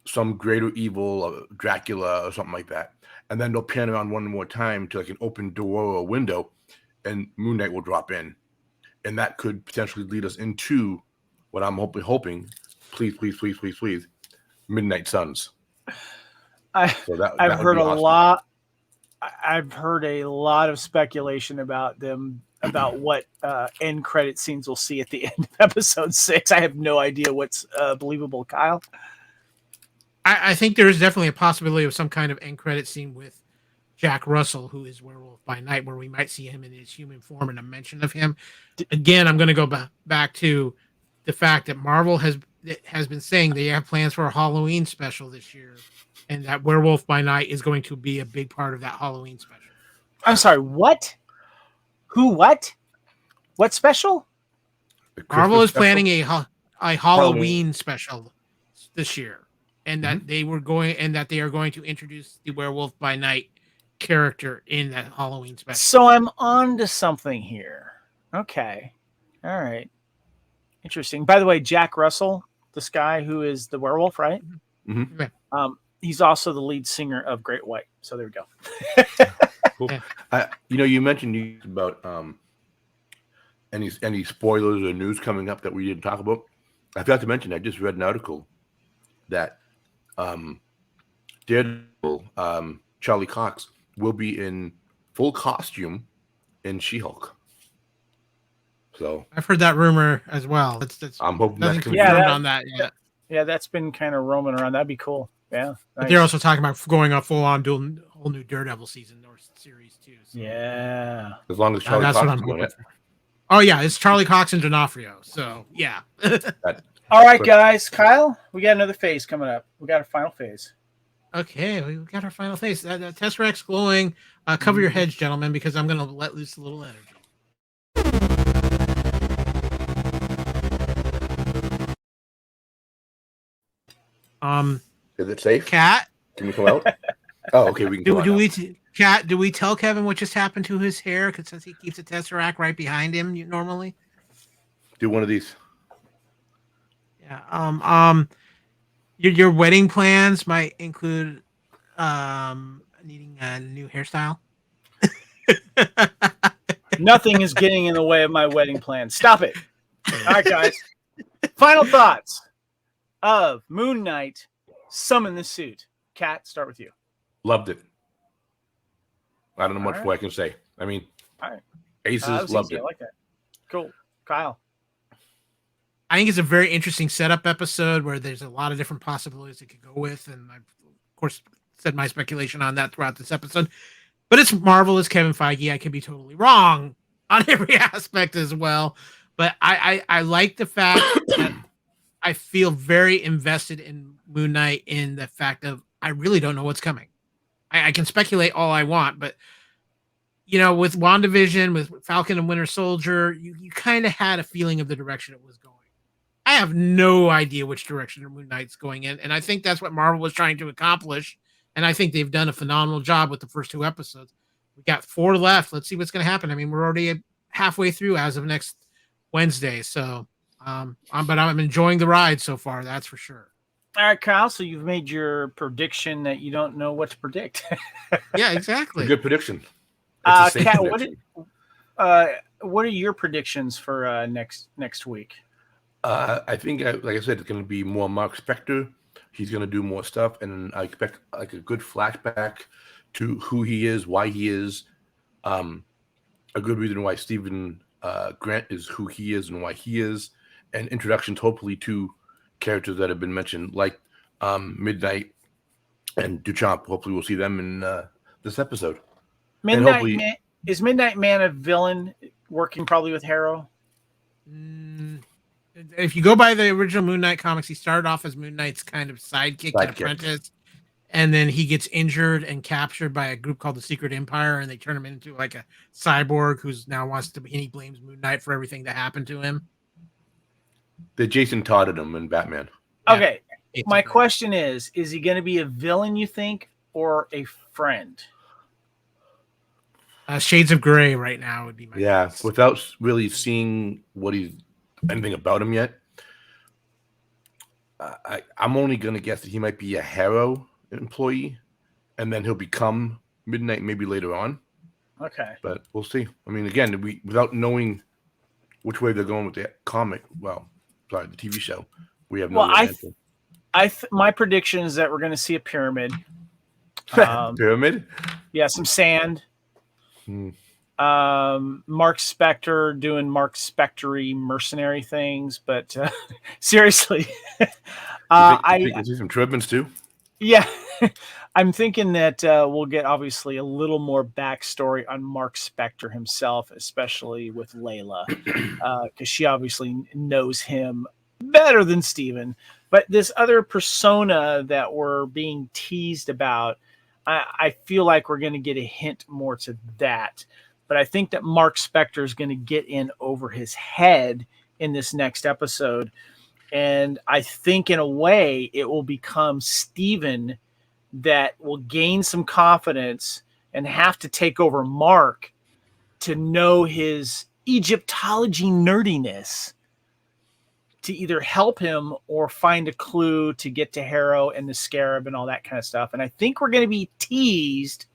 C: some greater evil, Dracula or something like that. And then they'll pan around one more time to like an open door or a window, and Moon Knight will drop in. And that could potentially lead us into what I'm hoping, please, Midnight Suns.
B: I've heard a lot. I've heard a lot of speculation about what end credit scenes we'll see at the end of episode 6. I have no idea what's believable, Kyle.
A: I think there is definitely a possibility of some kind of end credit scene with Jack Russell, who is Werewolf by Night, where we might see him in his human form and a mention of him. Again, I'm going to go back to the fact that Marvel has been saying they have plans for a Halloween special this year, and that Werewolf by Night is going to be a big part of that Halloween special.
B: I'm sorry, what? Who, what? What special?
A: Marvel is planning a Halloween special this year, and that they are going to introduce the Werewolf by Night character in that Halloween special.
B: So I'm on to something here. Okay. All right. Interesting. By the way, Jack Russell, this guy who is the werewolf, right?
C: Mm-hmm.
B: He's also the lead singer of Great White. So there we go.
C: Cool. You mentioned about any spoilers or news coming up that we didn't talk about. I forgot to mention, I just read an article that Daredevil, Charlie Cox, will be in full costume in She-Hulk. So
A: I've heard that rumor as well.
C: I'm hoping
A: nothing
C: that's
A: confirmed on that yet.
B: Yeah, that's been kind of roaming around. That'd be cool. Yeah, nice.
A: But they're also talking about going on full on whole new Daredevil season or series too. So.
B: Yeah,
C: as long as Charlie Cox is doing it.
A: Oh yeah, it's Charlie Cox and D'Onofrio. So yeah.
B: All right, guys. Kyle, we got another phase coming up. We got our final phase.
A: Okay, we got our final phase. Tesseract's glowing. Cover your heads, gentlemen, because I'm going to let loose a little energy.
C: Is it safe?
A: Cat,
C: Can we come out? Oh, okay. We can come out now.
A: Cat, do we tell Kevin what just happened to his hair? Because since he keeps a tesseract right behind him, normally.
C: Do one of these.
A: Yeah. Your wedding plans might include needing a new hairstyle.
B: Nothing is getting in the way of my wedding plan. Stop it. All right, guys. Final thoughts of Moon Knight, Summon the Suit. Cat, start with you.
C: Loved it. I don't know much
B: All right.
C: more I can say. I mean,
B: All right.
C: Aces loved it.
B: I like that. Cool. Kyle.
A: I think it's a very interesting setup episode where there's a lot of different possibilities it could go with, and I've of course said my speculation on that throughout this episode. But it's Marvel, it's Kevin Feige. I can be totally wrong on every aspect as well. But I like the fact that I feel very invested in Moon Knight in the fact of I really don't know what's coming. I can speculate all I want, but with WandaVision, with Falcon and Winter Soldier, you kind of had a feeling of the direction it was going. I have no idea which direction Moon Knight's going in, and I think that's what Marvel was trying to accomplish, and I think they've done a phenomenal job with the first 2 episodes. We got 4 left. Let's see what's going to happen. I mean, we're already halfway through as of next Wednesday, so but I'm enjoying the ride so far, that's for sure.
B: All right, Kyle, so you've made your prediction that you don't know what to predict.
A: Yeah, exactly.
C: Good prediction.
B: Kat, what are your predictions for next week?
C: I think, like I said, it's going to be more Mark Spector. He's going to do more stuff, and I expect like a good flashback to who he is, why he is, a good reason why Stephen Grant is who he is and why he is, and introductions hopefully to characters that have been mentioned, like Midnight and Duchamp. Hopefully we'll see them in this episode.
B: Is Midnight Man a villain working probably with Harrow?
A: If you go by the original Moon Knight comics, he started off as Moon Knight's kind of sidekick and apprentice, and then he gets injured and captured by a group called the Secret Empire, and they turn him into like a cyborg who's now wants to be, and he blames Moon Knight for everything that happened to him.
C: The Jason Todd him in Batman.
B: Okay, my question is he going to be a villain, you think, or a friend?
A: Shades of Gray right now would be my guess.
C: Without really seeing anything about him yet, I'm only going to guess that he might be a Harrow employee, and then he'll become Midnight maybe later on.
B: Okay.
C: But we'll see. I mean, again, without knowing which way they're going with the the TV show, we have no answer.
B: My prediction is that we're going to see a pyramid.
C: Pyramid?
B: Yeah, some sand. Mark Spector doing Mark Spector-y mercenary things, but seriously,
C: I see some turbans too.
B: Yeah, I'm thinking that we'll get obviously a little more backstory on Mark Spector himself, especially with Layla, because she obviously knows him better than Steven. But this other persona that we're being teased about, I feel like we're going to get a hint more to that. But I think that Mark Spector is going to get in over his head in this next episode. And I think in a way it will become Steven that will gain some confidence and have to take over Mark to know his Egyptology nerdiness to either help him or find a clue to get to Harrow and the Scarab and all that kind of stuff. And I think we're going to be teased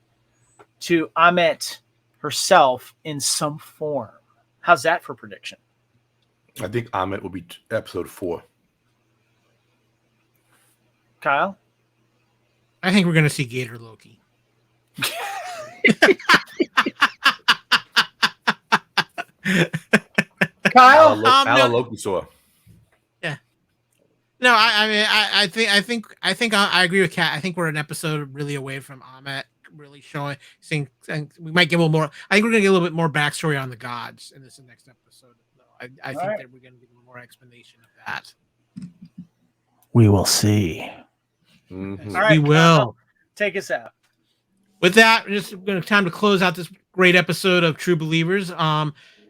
B: to Amet herself in some form. How's that for prediction?
C: I think Amet will be episode 4.
B: Kyle?
A: I think we're going to see Gator Loki.
B: Kyle?
C: Loki saw.
A: Yeah. No, I think I agree with Kat. I think we're an episode really away from Amet really seeing, and we might get a little more. I think we're going to get a little bit more backstory on the gods in this next episode. Though I think that we're going to get a little more explanation of that.
B: We will see.
C: Mm-hmm.
B: All right,
A: we will.
B: Take us out.
A: With that, it's time to close out this great episode of True Believers.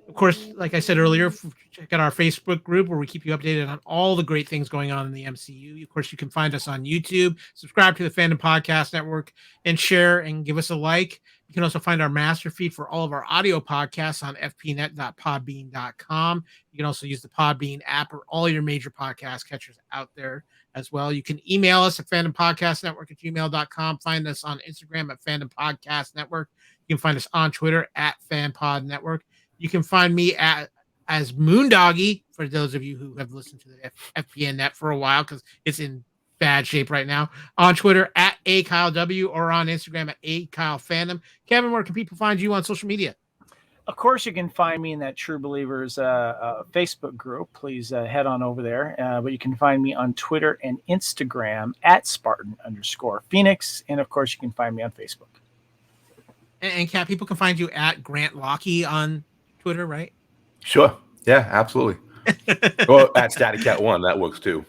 A: Of course, like I said earlier, check out our Facebook group where we keep you updated on all the great things going on in the MCU. Of course, you can find us on YouTube, subscribe to the Fandom Podcast Network, and share and give us a like. You can also find our master feed for all of our audio podcasts on fpnet.podbean.com. You can also use the Podbean app or all your major podcast catchers out there as well. You can email us at fandompodcastnetwork@gmail.com. Find us on Instagram at Fandom Podcast Network. You can find us on Twitter at FanPod Network. You can find me as Moondoggy, for those of you who have listened to the FPN net for a while, because it's in bad shape right now. On Twitter at AKyleW or on Instagram at AKyleFandom. Kevin, where can people find you on social media?
B: Of course, you can find me in that True Believers Facebook group. Please head on over there. But you can find me on Twitter and Instagram at Spartan_Phoenix. And of course, you can find me on Facebook.
A: And Kat, people can find you at Grant Lockie on Twitter, right?
C: Sure. Yeah, absolutely. Or at Static Cat 1, that works too.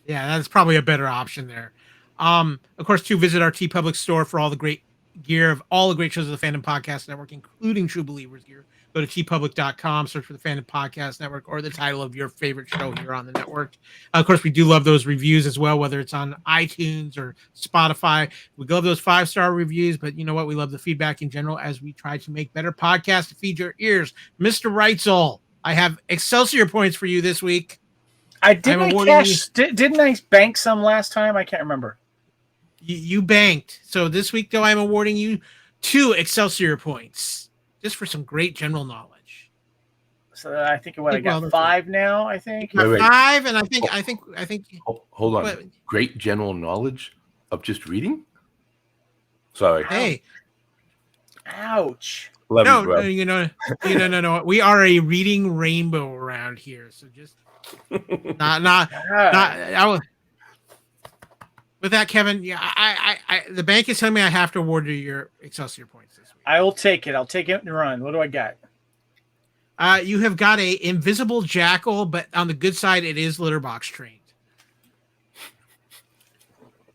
A: Yeah, that's probably a better option there. Of course, to visit our TeePublic store for all the great gear of all the great shows of the Fandom Podcast Network, including True Believers gear. Go to teepublic.com, search for the Fandom Podcast Network or the title of your favorite show here on the network. Of course, we do love those reviews as well, whether it's on iTunes or Spotify. We love those 5-star reviews, but you know what? We love the feedback in general as we try to make better podcasts to feed your ears. Mr. Reitzel, I have Excelsior points for you this week.
B: Didn't I bank some last time? I can't remember.
A: You banked. So this week, though, I'm awarding you 2 Excelsior points. Just for some great general knowledge.
B: So I think I got 5 now. I think
C: Wait.
A: 5, and I think.
C: Hold on. Great general knowledge of just reading. Sorry.
A: Hey.
B: Ouch.
A: No. We are a reading rainbow around here. So just not. With that, Kevin, yeah, I the bank is telling me I have to award you your Excelsior points this week.
B: I will take it. I'll take it and run. What do I got?
A: You have got a invisible jackal, but on the good side, it is litterbox trained.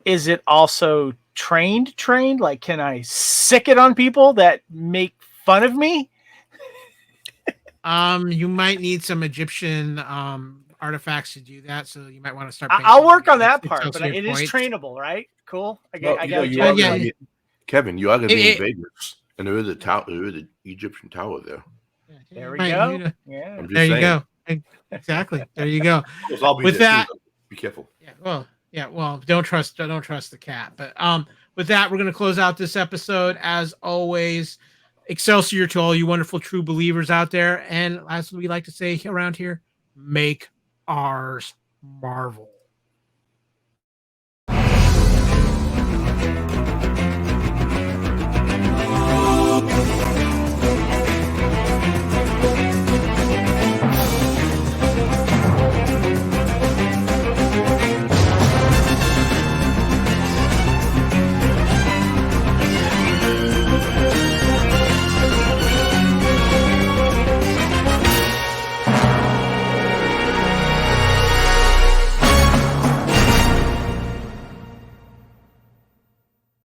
B: Is it also trained? Like, can I sick it on people that make fun of me?
A: You might need some Egyptian artifacts to do that, so you might want to start.
B: I'll work on that part, but it is trainable, right? Cool.
C: Kevin, you are going to be in Vegas, and there is a tower. There is an Egyptian tower there.
B: There we go.
A: Yeah. There you go. Exactly. There you go.
C: With that, be careful.
A: Well, don't trust the cat. But with that, we're going to close out this episode. As always, Excelsior to all you wonderful true believers out there, and as we like to say around here, make ours Marvel.